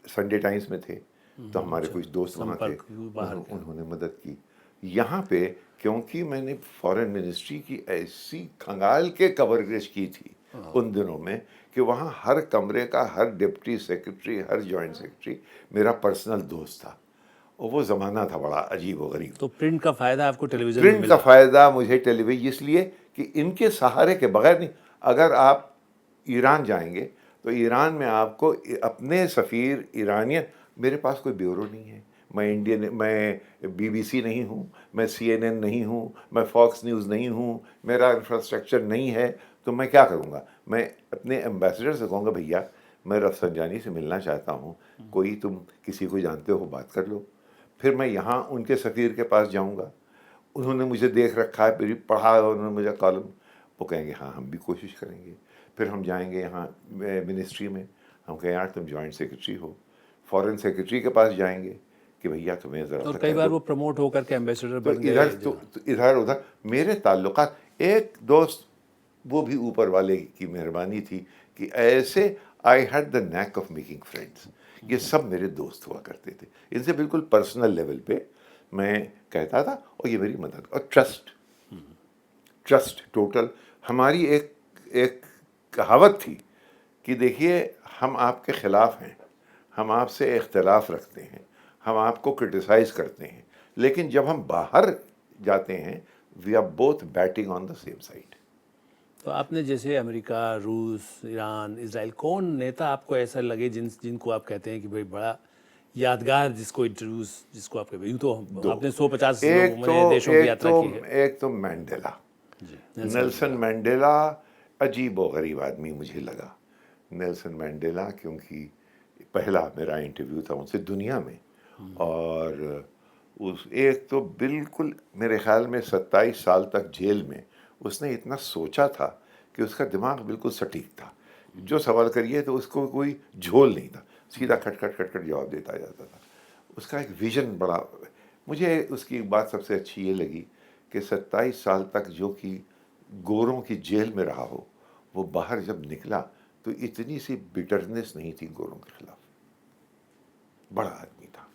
संडे टाइम्स में थे तो हमारे कुछ दोस्त वहाँ थे, उन्होंने मदद की। यहाँ पे क्योंकि मैंने फॉरेन मिनिस्ट्री की ऐसी खंगाल के कवरेज की थी उन दिनों में कि वहाँ हर कमरे का हर डिप्टी सेक्रेटरी, हर जॉइंट सेक्रेटरी मेरा पर्सनल दोस्त था, और वो ज़माना था बड़ा अजीब व गरीब। तो प्रिंट का फ़ायदा आपको टेलीविज़न में प्रिंट मिला? का फ़ायदा मुझे टेलीविज़न इसलिए कि इनके सहारे के बगैर नहीं। अगर आप ईरान जाएंगे तो ईरान में आपको अपने सफ़ीर ईरानियन, मेरे पास कोई ब्यूरो नहीं है, मैं BBC नहीं हूँ, मैं CNN नहीं हूँ, मैं फॉक्स न्यूज़ नहीं हूँ, मेरा इंफ्रास्ट्रक्चर नहीं है, तो मैं क्या करूँगा? मैं अपने एम्बेसडर से कहूँगा भैया मैं रफसंजानी से मिलना चाहता हूँ, कोई तुम किसी को जानते हो बात कर लो। फिर मैं यहाँ उनके सफ़ीर के पास जाऊँगा, उन्होंने मुझे देख रखा है, फिर पढ़ा उन्होंने मुझे कॉलम, वो कहेंगे हाँ हम भी कोशिश करेंगे। फिर हम जाएंगे यहाँ मिनिस्ट्री में, हम कहें यार तुम जॉइंट सेक्रेटरी हो, फॉरेन सेक्रेटरी के पास जाएंगे कि भैया तुम्हें ज़रा और कई बार वो प्रमोट होकर के एम्बेसडर तो बन गए। इधर तो इधर उधर मेरे ताल्लुकात। एक दोस्त, वो भी ऊपर वाले की मेहरबानी थी कि ऐसे I had the NAAC of making friends. ये सब मेरे दोस्त हुआ करते थे, इनसे बिल्कुल पर्सनल लेवल पे मैं कहता था और ये मेरी मदद। और ट्रस्ट टोटल। हमारी एक एक कहावत थी कि देखिए हम आपके ख़िलाफ़ हैं, हम आपसे इख्तलाफ रखते हैं, हम आपको क्रिटिसाइज़ करते हैं, लेकिन जब हम बाहर जाते हैं we are both batting on the same side. तो आपने जैसे अमेरिका, रूस, ईरान, इजराइल, कौन नेता आपको ऐसा लगे जिनको आप कहते हैं कि भाई बड़ा यादगार, जिसको इंटरव्यूज, जिसको आप कहते हैं? तो आपने 150 देशों की यात्रा की है। एक तो मैंडेला, जी, नेल्सन मैंडेला अजीब व गरीब आदमी मुझे लगा। नेल्सन मैंडेला क्योंकि पहला मेरा इंटरव्यू था उनसे दुनिया में, और उस एक तो बिल्कुल मेरे ख्याल में 27 साल तक जेल में उसने इतना सोचा था कि उसका दिमाग बिल्कुल सटीक था। जो सवाल करिए तो उसको कोई झोल नहीं था, सीधा खट खट खट खट जवाब देता जाता था। उसका एक विजन बड़ा, मुझे उसकी बात सबसे अच्छी ये लगी कि 27 साल तक जो कि गोरों की जेल में रहा हो, वो बाहर जब निकला तो इतनी सी बिटरनेस नहीं थी गोरों के खिलाफ। बड़ा आदमी था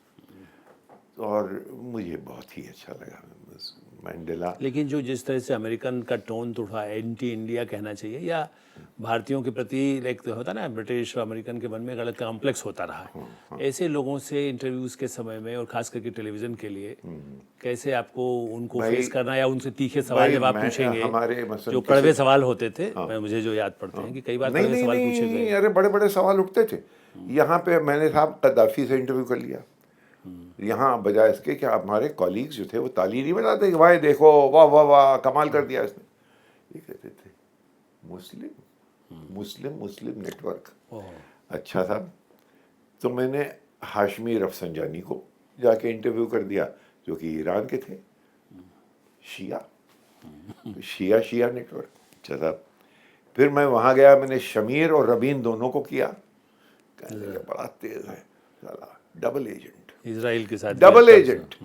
और मुझे बहुत ही अच्छा लगा मैंडेला। लेकिन जो जिस तरह से अमेरिकन का टोन थोड़ा एंटी इंडिया कहना चाहिए, या भारतीयों के प्रति एक तो होता ना, ब्रिटिश और अमेरिकन के मन में गलत कॉम्प्लेक्स होता रहा है, ऐसे लोगों से इंटरव्यूज़ के समय में और ख़ास करके टेलीविज़न के लिए कैसे आपको उनको फेस करना, या उनसे तीखे सवाल जब आप पूछेंगे, जो कड़वे सवाल होते थे, मुझे जो याद पड़ते हैं कि कई बार कड़वे सवाल पूछे गए। अरे बड़े बड़े सवाल उठते थे। यहाँ पे मैंने साहब कद्दाफी से इंटरव्यू कर लिया, यहाँ बजाय इसके कि हमारे कॉलीग्स जो थे वो ताली नहीं बजाते कि भाई देखो वाह वाह वाह कमाल कर दिया इसने, ये कहते थे मुस्लिम नेटवर्क। अच्छा साहब, तो मैंने हाशमी रफसंजानी को जाके इंटरव्यू कर दिया जो कि ईरान के थे, शिया नेटवर्क। अच्छा साहब, फिर मैं वहाँ गया, मैंने शमीर और रबीन दोनों को किया, कहने लगे बड़ा तेज है साला, डबल एजेंट, इजराइल के साथ डबल एजेंट।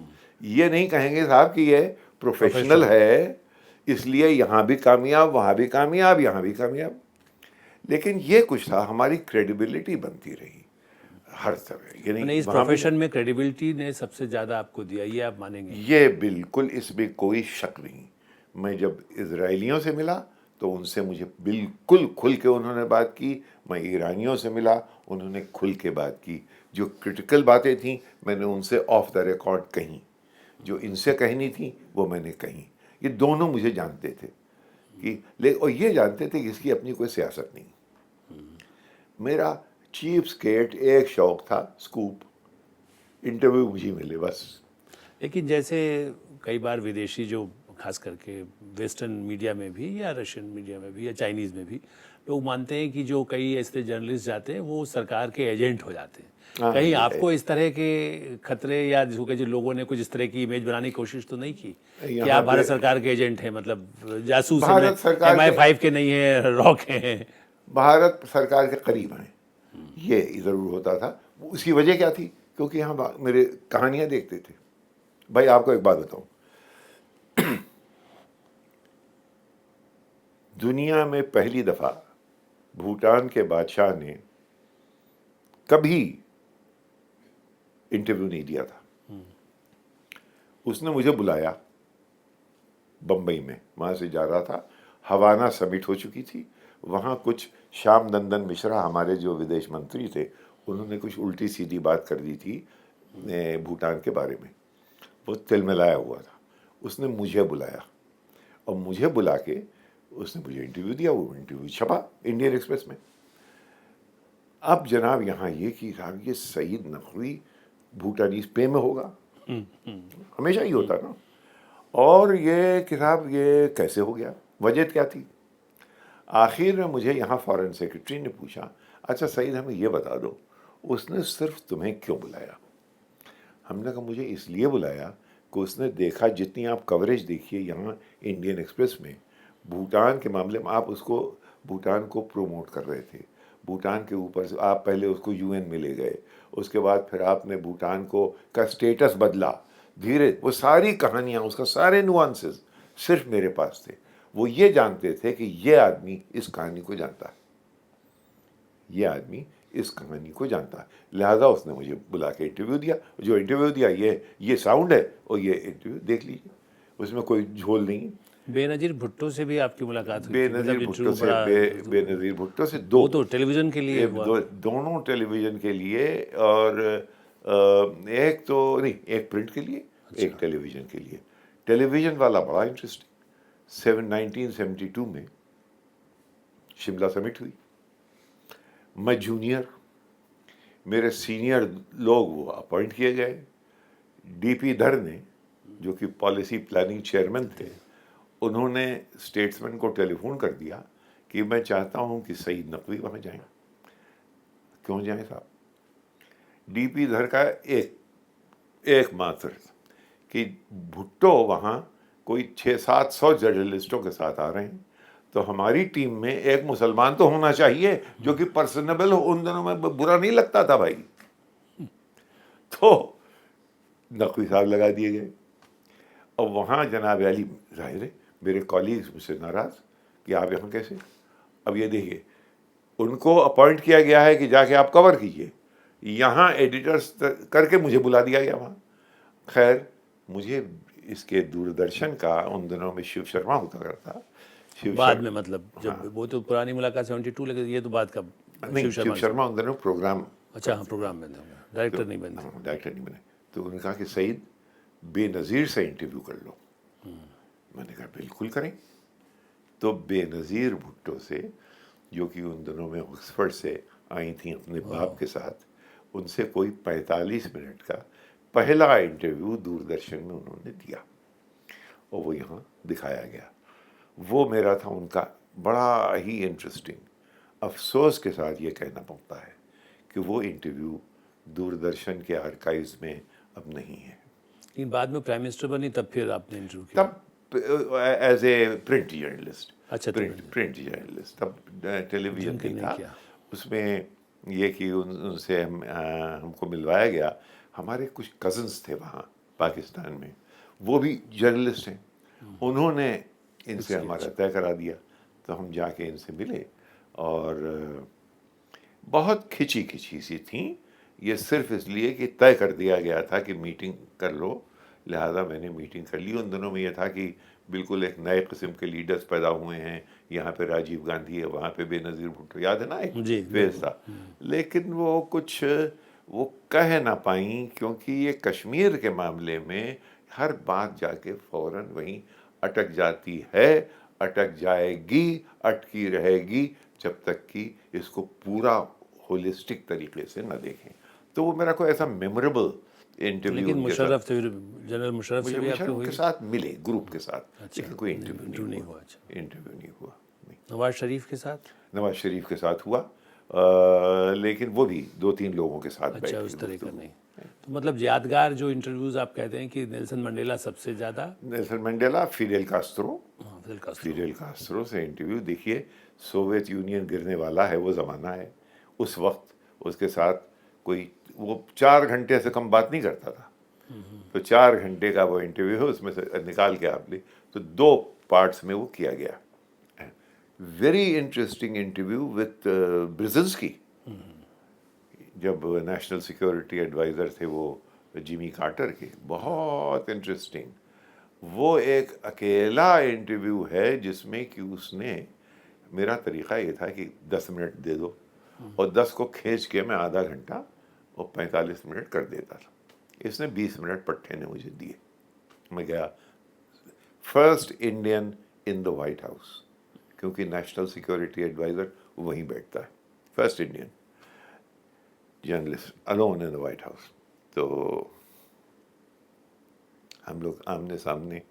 ये नहीं कहेंगे साहब कि ये प्रोफेशनल है इसलिए यहाँ भी कामयाब, वहाँ भी कामयाब, यहाँ भी कामयाब। लेकिन ये कुछ था, हमारी क्रेडिबिलिटी बनती रही हर तरह। यानी इस प्रोफेशन में क्रेडिबिलिटी ने सबसे ज़्यादा आपको दिया, ये आप मानेंगे? ये बिल्कुल, इसमें कोई शक नहीं। मैं जब इजराइलियों से मिला तो उनसे मुझे बिल्कुल खुल के उन्होंने बात की, मैं ईरानियों से मिला, उन्होंने खुल के बात की। जो क्रिटिकल बातें थीं मैंने उनसे ऑफ द रिकॉर्ड कहीं, जो इनसे कहनी थी वो मैंने कहीं। ये दोनों मुझे जानते थे कि और ये जानते थे कि इसकी अपनी कोई सियासत नहीं। मेरा चीप स्केट एक शौक़ था, स्कूप, इंटरव्यू मुझे मिले बस। लेकिन जैसे कई बार विदेशी जो खास करके वेस्टर्न मीडिया में भी या रशियन मीडिया में भी या चाइनीज़ में भी लोग मानते हैं कि जो कई ऐसे जर्नलिस्ट जाते हैं वो सरकार के एजेंट हो जाते हैं। हाँ, कहीं ये है। आपको इस तरह के खतरे या जिसको कहे जो लोगों ने कुछ इस तरह की इमेज बनाने की कोशिश तो नहीं की कि यहाँ आप पे भारत सरकार के एजेंट हैं, मतलब जासूस हैं, भारत सरकार के MI5 के नहीं हैं, रॉ के हैं? भारत सरकार के करीब हैं, ये ज़रूर होता था। उसकी वजह क्या थी? क्योंकि यहाँ मेरे कहानियाँ देखते थे। भाई आपको एक बात बताऊँ, दुनिया में पहली दफ़ा भूटान के बादशाह ने कभी इंटरव्यू नहीं दिया था। उसने मुझे बुलाया बम्बई में, वहाँ से जा रहा था, हवाना समिट हो चुकी थी, वहाँ कुछ श्याम नंदन मिश्रा हमारे जो विदेश मंत्री थे, उन्होंने कुछ उल्टी सीधी बात कर दी थी भूटान के बारे में। वो तिलमिलाया हुआ था। उसने मुझे बुलाया और मुझे बुला के उसने मुझे इंटरव्यू दिया। वो इंटरव्यू छपा इंडियन एक्सप्रेस में। अब जनाब यहाँ ये कि साहब ये सईद नकवी भूटानीज पे में होगा, हमेशा ही होता ना। और ये किताब ये कैसे हो गया, वजह क्या थी? आखिर में मुझे यहाँ फॉरेन सेक्रेटरी ने पूछा, अच्छा सईद हमें ये बता दो, उसने सिर्फ तुम्हें क्यों बुलाया? हमने कहा मुझे इसलिए बुलाया कि उसने देखा, जितनी आप कवरेज देखिए यहाँ इंडियन एक्सप्रेस में भूटान के मामले में, आप उसको भूटान को प्रोमोट कर रहे थे। भूटान के ऊपर से आप पहले उसको UN में ले गए, उसके बाद फिर आपने भूटान को का स्टेटस बदला धीरे। वो सारी कहानियाँ, उसका सारे नुआंसेस सिर्फ मेरे पास थे। वो ये जानते थे कि ये आदमी इस कहानी को जानता है, ये आदमी इस कहानी को जानता है, लिहाजा उसने मुझे बुला के इंटरव्यू दिया। जो इंटरव्यू दिया ये साउंड है और ये इंटरव्यू देख लीजिए, उसमें कोई झोल नहीं। बेनज़ीर भुट्टो से भी आपकी मुलाकात हुई थी, बेनज़ीर मतलब भुट्टो इंटरव्यू से बड़ा बेनज़ीर भुट्टो से दो, वो तो टेलीविज़न के लिए हुआ। दोनों टेलीविज़न के लिए, और एक तो नहीं, एक प्रिंट के लिए, एक टेलीविज़न के लिए। टेलीविज़न वाला बड़ा इंटरेस्टिंग। 1972 में शिमला समिट हुई। मैं जूनियर, मेरे सीनियर लोग वो अपॉइंट किए गए। DP धर ने, जो कि पॉलिसी प्लानिंग चेयरमैन थे, उन्होंने स्टेट्समैन को टेलीफोन कर दिया कि मैं चाहता हूं कि सईद नकवी वहां जाएं। क्यों जाएं साहब? DP धर का एक मात्र कि भुट्टो वहां कोई 600-700 जर्नलिस्टों के साथ आ रहे हैं, तो हमारी टीम में एक मुसलमान तो होना चाहिए जो कि पर्सनेबल हो। उन दिनों में बुरा नहीं लगता था भाई। तो नकवी साहब लगा दिए गए। और वहाँ जनाब अली, जाहिर है मेरे कॉलीग्स मुझसे नाराज़ कि आप यहाँ कैसे। अब ये देखिए, उनको अपॉइंट किया गया है कि जाके आप कवर कीजिए, यहाँ एडिटर्स करके मुझे बुला दिया गया वहाँ। खैर, मुझे इसके दूरदर्शन का उन दिनों में शिव शर्मा होता करता, बाद में, मतलब जब वो तो पुरानी मुलाकात 72, लेकिन ये तो बात का नहीं, शिव शर्मा उन दिनों प्रोग्राम, अच्छा हाँ, प्रोग्राम में थे, डायरेक्टर नहीं बने। डायरेक्टर नहीं बने। तो उन्होंने कहा कि सईद बेनज़ीर से इंटरव्यू कर लो। मैंने कहा बिल्कुल करें। तो बेनज़ीर भुट्टो से, जो कि उन दिनों में ऑक्सफर्ड से आई थी अपने बाप के साथ, उनसे कोई 45 मिनट का पहला इंटरव्यू दूरदर्शन में उन्होंने दिया और वो यहाँ दिखाया गया। वो मेरा था उनका बड़ा ही इंटरेस्टिंग। अफसोस के साथ ये कहना पड़ता है कि वो इंटरव्यू दूरदर्शन के आर्काइव्स में अब नहीं है। लेकिन बाद में प्राइम मिनिस्टर बनी तब फिर आपने इंटरव्यू किया? तब एज ए प्रिंट जर्नलिस्ट। अच्छा, प्रिंट जर्नलिस्ट। तब टेलीविजन नहीं था। किया। उसमें ये कि उनसे हमको मिलवाया गया। हमारे कुछ कज़न्स थे वहाँ पाकिस्तान में, वो भी जर्नलिस्ट हैं। उन्होंने इनसे हमारा तय करा दिया, तो हम जाके इनसे मिले और बहुत खिंची खिंची सी थी। ये सिर्फ इसलिए कि तय कर दिया गया था कि मीटिंग कर लो, लिहाजा मैंने मीटिंग कर ली। उन दिनों में ये था कि बिल्कुल एक नए किस्म के लीडर्स पैदा हुए हैं। यहाँ पे राजीव गांधी है, वहाँ पे बेनज़ीर भुट्टो, याद है ना, एक फेज था। लेकिन वो कुछ वो कह ना पाई, क्योंकि ये कश्मीर के मामले में हर बात जाके फ़ौरन वहीं अटक जाती है, अटक जाएगी, अटकी रहेगी जब तक कि इसको पूरा होलिस्टिक तरीके से न देखें। तो वो मेरा कोई ऐसा मेमोरेबल इंटरव्यू लेकिन उनके मुशर्रफ से जनरल मुशर्रफ से मुझे भी आपकी मुशर्रफ हुई? के साथ मिले, ग्रुप के साथ, अच्छा, लेकिन कोई इंटरव्यू इंटरव्यू नहीं नहीं हुआ। हुआ। अच्छा, इंटरव्यू नहीं हुआ, नहीं। नवाज शरीफ के साथ? नवाज शरीफ के साथ हुआ, लेकिन वो भी 2-3 लोगों के साथ अच्छा, बैठ उस के तरह का गुफ्तगू। नहीं। तो मतलब यादगार जो इंटरव्यूज आप कहते हैं कि नेल्सन मंडेला सबसे ज़्यादा? नेल्सन मंडेला, फिडेल कास्ट्रो, हाँ, फिदेल कास्ट्रो। फिडेल कास्ट्रो से इंटरव्यू। देखिए, सोवियत यूनियन गिरने वाला है, वो ज़माना है। उस वक्त उसके साथ कोई वो 4 घंटे से कम बात नहीं करता था। तो 4 घंटे का वो इंटरव्यू है, उसमें से निकाल के आप ले तो 2 पार्ट्स में वो किया गया। वेरी इंटरेस्टिंग इंटरव्यू विथ ब्रिजेंस्की, जब नेशनल सिक्योरिटी एडवाइज़र थे वो जिमी कार्टर के, बहुत इंटरेस्टिंग। वो एक अकेला इंटरव्यू है जिसमें कि उसने, मेरा तरीक़ा ये था कि 10 मिनट दे दो और 10 को खींच के मैं आधा घंटा और 45 मिनट कर देता था। इसने 20 मिनट पट्टे ने मुझे दिए। मैं गया, first Indian in the white house, क्योंकि नेशनल सिक्योरिटी एडवाइज़र वहीं बैठता है, first Indian journalist alone in the white house. तो हम लोग आमने सामने,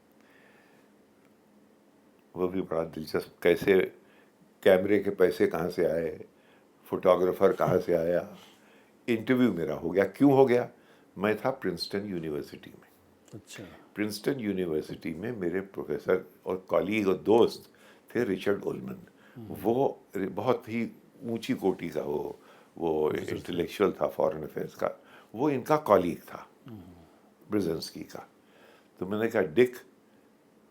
वो भी बड़ा दिलचस्प, कैसे कैमरे के पैसे कहाँ से आए, फोटोग्राफर कहाँ से आया। इंटरव्यू मेरा हो गया। क्यों हो गया? मैं था प्रिंसटन यूनिवर्सिटी में। अच्छा, प्रिंसटन यूनिवर्सिटी में मेरे प्रोफेसर और कॉलीग और दोस्त थे रिचर्ड ओलमन। वो बहुत ही ऊंची कोटि का वो इंटेलेक्चुअल था फॉरेन अफेयर्स का। वो इनका कॉलीग था, ब्रिजेंस्की का। तो मैंने कहा, डिक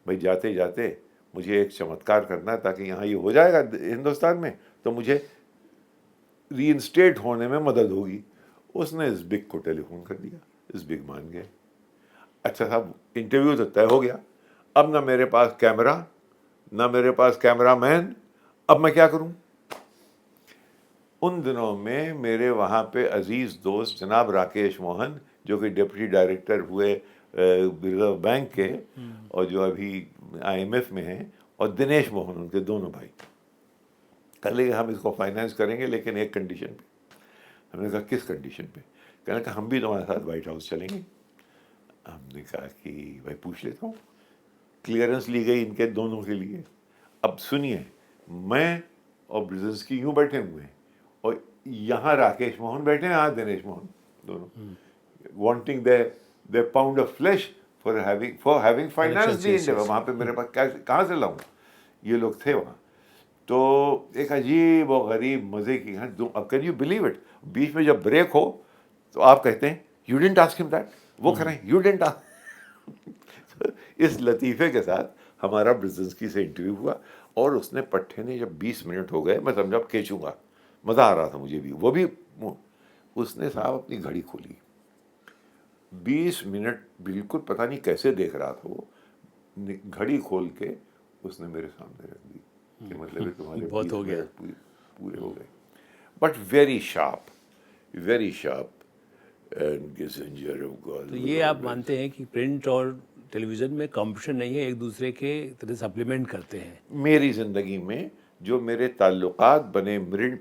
भाई, जाते जाते मुझे एक चमत्कार करना है, ताकि यहाँ ये हो जाएगा हिंदुस्तान में तो मुझे रीइंस्टेट होने में मदद होगी। उसने इस बिग को टेलीफोन कर दिया, इस बिग मान गए। अच्छा साहब, इंटरव्यू तो तय हो गया, अब ना मेरे पास कैमरा, ना मेरे पास कैमरामैन, अब मैं क्या करूं? उन दिनों में मेरे वहाँ पे अजीज़ दोस्त जनाब राकेश मोहन, जो कि डिप्टी डायरेक्टर हुए रिजर्व बैंक के, और जो अभी IMF में हैं, और दिनेश मोहन, उनके दोनों भाई, कह लगे हम इसको फाइनेंस करेंगे, लेकिन एक कंडीशन पे। हमने कहा, किस कंडीशन पे? कहने का, हम भी तुम्हारे साथ वाइट हाउस चलेंगे। हमने कहा कि भाई पूछ लेता हूँ। क्लियरेंस ली गई इनके दोनों के लिए। अब सुनिए, मैं और ब्रिजेंस्की यूं बैठे हुए हैं, और यहाँ राकेश मोहन बैठे हैं, यहाँ दिनेश मोहन, दोनों wanting the pound of flesh for having finance the India. वहाँ पे मेरे पास कहाँ से लाऊं? ये लोग थे वहाँ। तो एक अजीब और गरीब मज़े की, अब कैन यू बिलीव इट, बीच में जब ब्रेक हो तो आप कहते हैं, you didn't ask him that, वो करें, यू डिडंट आस्क। इस लतीफ़े के साथ हमारा ब्रिजेंस्की से इंटरव्यू हुआ, और उसने पट्टे ने जब 20 मिनट हो गए, मैं समझा अब खींचूंगा, मज़ा आ रहा था मुझे भी, वो भी। उसने साहब अपनी घड़ी खोली, 20 मिनट बिल्कुल पता नहीं कैसे देख रहा था वो, घड़ी खोल के उसने मेरे सामने रख दी कि मतलब तुम्हारे बहुत हो गया, पूरे हो गए। But very sharp and Kissinger of God. तो ये आप मानते हैं कि प्रिंट और टेलीविज़न में कंपटीशन नहीं है, एक दूसरे के तरह सप्लीमेंट करते हैं? मेरी ज़िंदगी में जो मेरे ताल्लुकात बने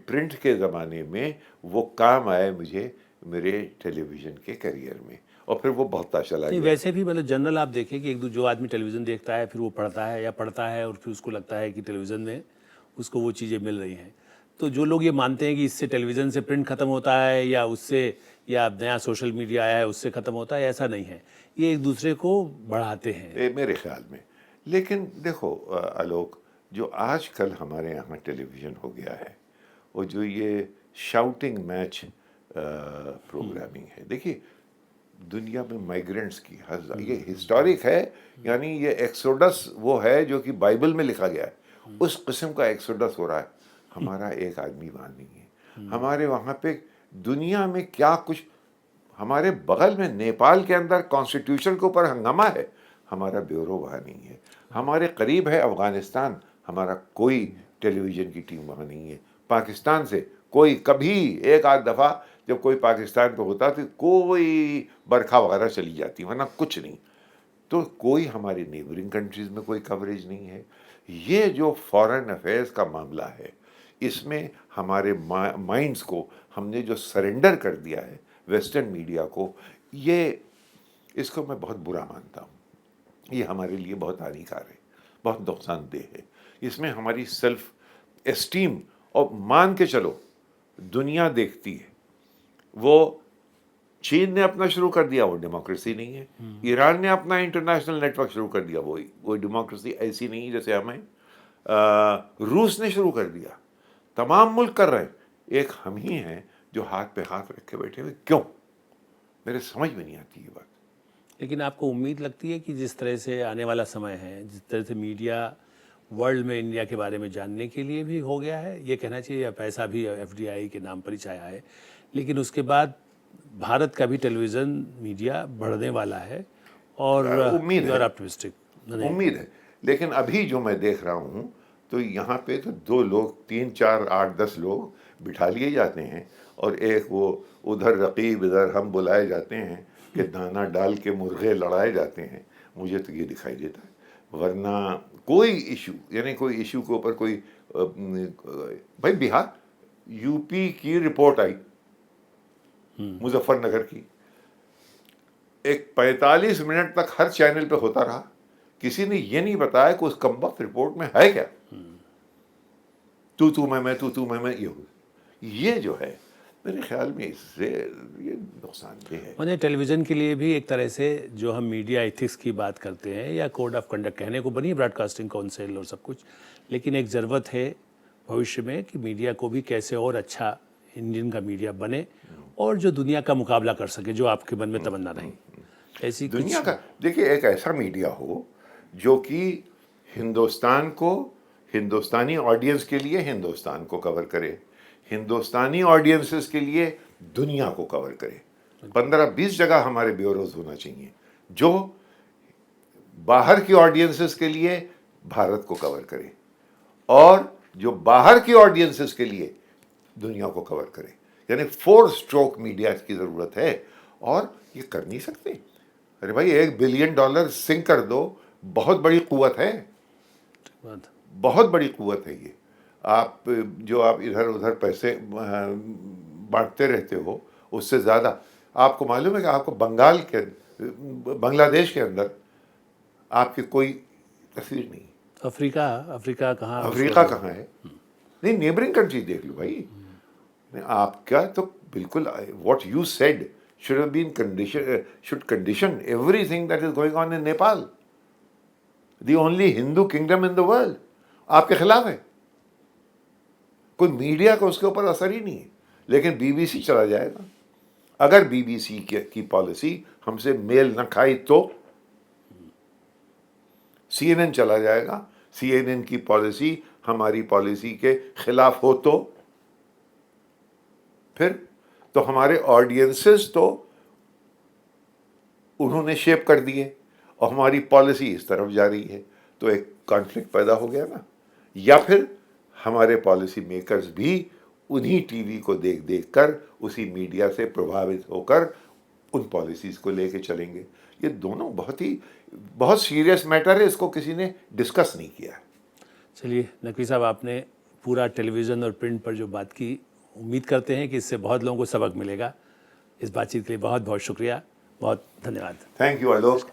प्रिंट के ज़माने में, वो काम आए मुझे मेरे टेलीविज़न के करियर में, और फिर वो बढ़ता चला नहीं, गया। वैसे भी मतलब जनरल आप देखें कि जो आदमी टेलीविज़न देखता है, फिर वो पढ़ता है और फिर उसको लगता है कि टेलीविज़न में उसको वो चीज़ें मिल रही हैं। तो जो लोग ये मानते हैं कि इससे टेलीविज़न से प्रिंट ख़त्म होता है, या उससे, या नया सोशल मीडिया आया है उससे ख़त्म होता है, ऐसा नहीं है। ये एक दूसरे को बढ़ाते हैं। मेरे ख्याल में। लेकिन देखो आलोक, जो आजकल हमारे यहाँ टेलीविज़न हो गया है, और जो ये शाउटिंग मैच प्रोग्रामिंग है, देखिए दुनिया में माइग्रेंट्स की ये हिस्टोरिक है, यानी ये एक्सोडस वो है जो कि बाइबल में लिखा गया है, उस किस्म का एक्सोडस हो रहा है। हमारा एक आदमी वहाँ नहीं है। हमारे वहाँ पे दुनिया में क्या कुछ, हमारे बगल में नेपाल के अंदर कॉन्स्टिट्यूशन के ऊपर हंगामा है, हमारा ब्यूरो वहाँ नहीं है। हमारे करीब है अफ़गानिस्तान, हमारा कोई टेलीविज़न की टीम वहाँ नहीं है। पाकिस्तान से कोई, कभी एक आध दफ़ा जब कोई पाकिस्तान पे होता तो कोई बरखा वगैरह चली जाती, वरना कुछ नहीं। तो कोई हमारी नेबरिंग कंट्रीज़ में कोई कवरेज नहीं है। ये जो फॉरेन अफेयर्स का मामला है, इसमें हमारे माइंड्स को हमने जो सरेंडर कर दिया है वेस्टर्न मीडिया को, ये इसको मैं बहुत बुरा मानता हूँ। ये हमारे लिए बहुत हानिकारक है, बहुत नुकसानदेह है। इसमें हमारी सेल्फ एस्टीम, और मान के चलो दुनिया देखती है, वो चीन ने अपना शुरू कर दिया, वो डेमोक्रेसी नहीं है। ईरान ने अपना इंटरनेशनल नेटवर्क शुरू कर दिया, वो डेमोक्रेसी ऐसी नहीं है जैसे हमें। रूस ने शुरू कर दिया, तमाम मुल्क कर रहे हैं, एक हम ही हैं जो हाथ पे हाथ रख के बैठे हुए। क्यों? मेरे समझ में नहीं आती ये बात। लेकिन आपको उम्मीद लगती है कि जिस तरह से आने वाला समय है, जिस तरह से मीडिया वर्ल्ड में इंडिया के बारे में जानने के लिए भी हो गया है, ये कहना चाहिए, या पैसा भी एफडीआई के नाम पर ही छाया है, लेकिन उसके बाद भारत का भी टेलीविज़न मीडिया बढ़ने वाला है, और उम्मीद है, ऑप्टिमिस्टिक? उम्मीद है। लेकिन अभी जो मैं देख रहा हूँ, तो यहाँ पे तो 2 लोग, 3, 4, 8, 10 लोग बिठा लिए जाते हैं, और एक वो उधर रकीब, इधर हम बुलाए जाते हैं कि दाना डाल के मुर्गे लड़ाए जाते हैं। मुझे तो ये दिखाई देता है। वरना कोई इशू, यानी कोई इशू के ऊपर कोई भाई बिहार, यूपी की रिपोर्ट आई मुजफ्फरनगर की, एक 45 मिनट तक हर चैनल पे होता रहा। किसी ने ये नहीं बताया कि उस कमबख्त रिपोर्ट में है क्या। तू मैं ये जो है, मेरे ख्याल में इससे ये नुकसानदेह है। मैंने टेलीविज़न के लिए भी एक तरह से, जो हम मीडिया एथिक्स की बात करते हैं या कोड ऑफ कंडक्ट कहने को बनी ब्रॉडकास्टिंग काउंसिल और सब कुछ, लेकिन एक ज़रूरत है भविष्य में कि मीडिया को भी कैसे और अच्छा इंडियन का मीडिया बने, और जो दुनिया का मुकाबला कर सके, जो आपके मन में तमन्ना रही ऐसी दुनिया कुछ। का, देखिए, एक ऐसा मीडिया हो जो कि हिंदुस्तान को, हिंदुस्तानी ऑडियंस के लिए हिंदुस्तान को कवर करे, हिंदुस्तानी ऑडियंसेस के लिए दुनिया को कवर करे। 15-20 जगह हमारे ब्यूरोज होना चाहिए जो बाहर की ऑडियंसेस के लिए भारत को कवर करे, और जो बाहर की ऑडियंसेस के लिए दुनिया को कवर करे। यानी 4 स्ट्रोक मीडिया की ज़रूरत है, और ये कर नहीं सकते। अरे भाई, $1 बिलियन सिंक कर दो, बहुत बड़ी कुव्वत है, बहुत बड़ी कुव्वत है ये। आप जो आप इधर उधर पैसे बांटते रहते हो, उससे ज़्यादा आपको मालूम है कि आपको बांग्लादेश के अंदर आपकी कोई तस्वीर नहीं। अफ्रीका कहाँ? अफ्रीका कहाँ है? नहीं, नेबरिंग कंट्री देख लो भाई। आपका तो बिल्कुल, what you said should have been should condition everything that is going on in Nepal, the only Hindu kingdom in the world, आपके खिलाफ है। कोई मीडिया का उसके ऊपर असर ही नहीं है। लेकिन बीबीसी चला जाएगा। अगर बीबीसी की पॉलिसी हमसे मेल न खाई तो CNN चला जाएगा। CNN की पॉलिसी हमारी पॉलिसी के खिलाफ हो तो फिर तो हमारे ऑडियंसेस तो उन्होंने शेप कर दिए, और हमारी पॉलिसी इस तरफ जा रही है, तो एक कॉन्फ्लिक्ट पैदा हो गया ना। या फिर हमारे पॉलिसी मेकर्स भी उन्हीं टीवी को देख देख कर, उसी मीडिया से प्रभावित होकर उन पॉलिसीज़ को लेके चलेंगे। ये दोनों बहुत सीरियस मैटर है, इसको किसी ने डिस्कस नहीं किया। चलिए नकवी साहब, आपने पूरा टेलीविज़न और प्रिंट पर जो बात की, उम्मीद करते हैं कि इससे बहुत लोगों को सबक मिलेगा। इस बातचीत के लिए बहुत बहुत शुक्रिया, बहुत धन्यवाद। Thank you Alok.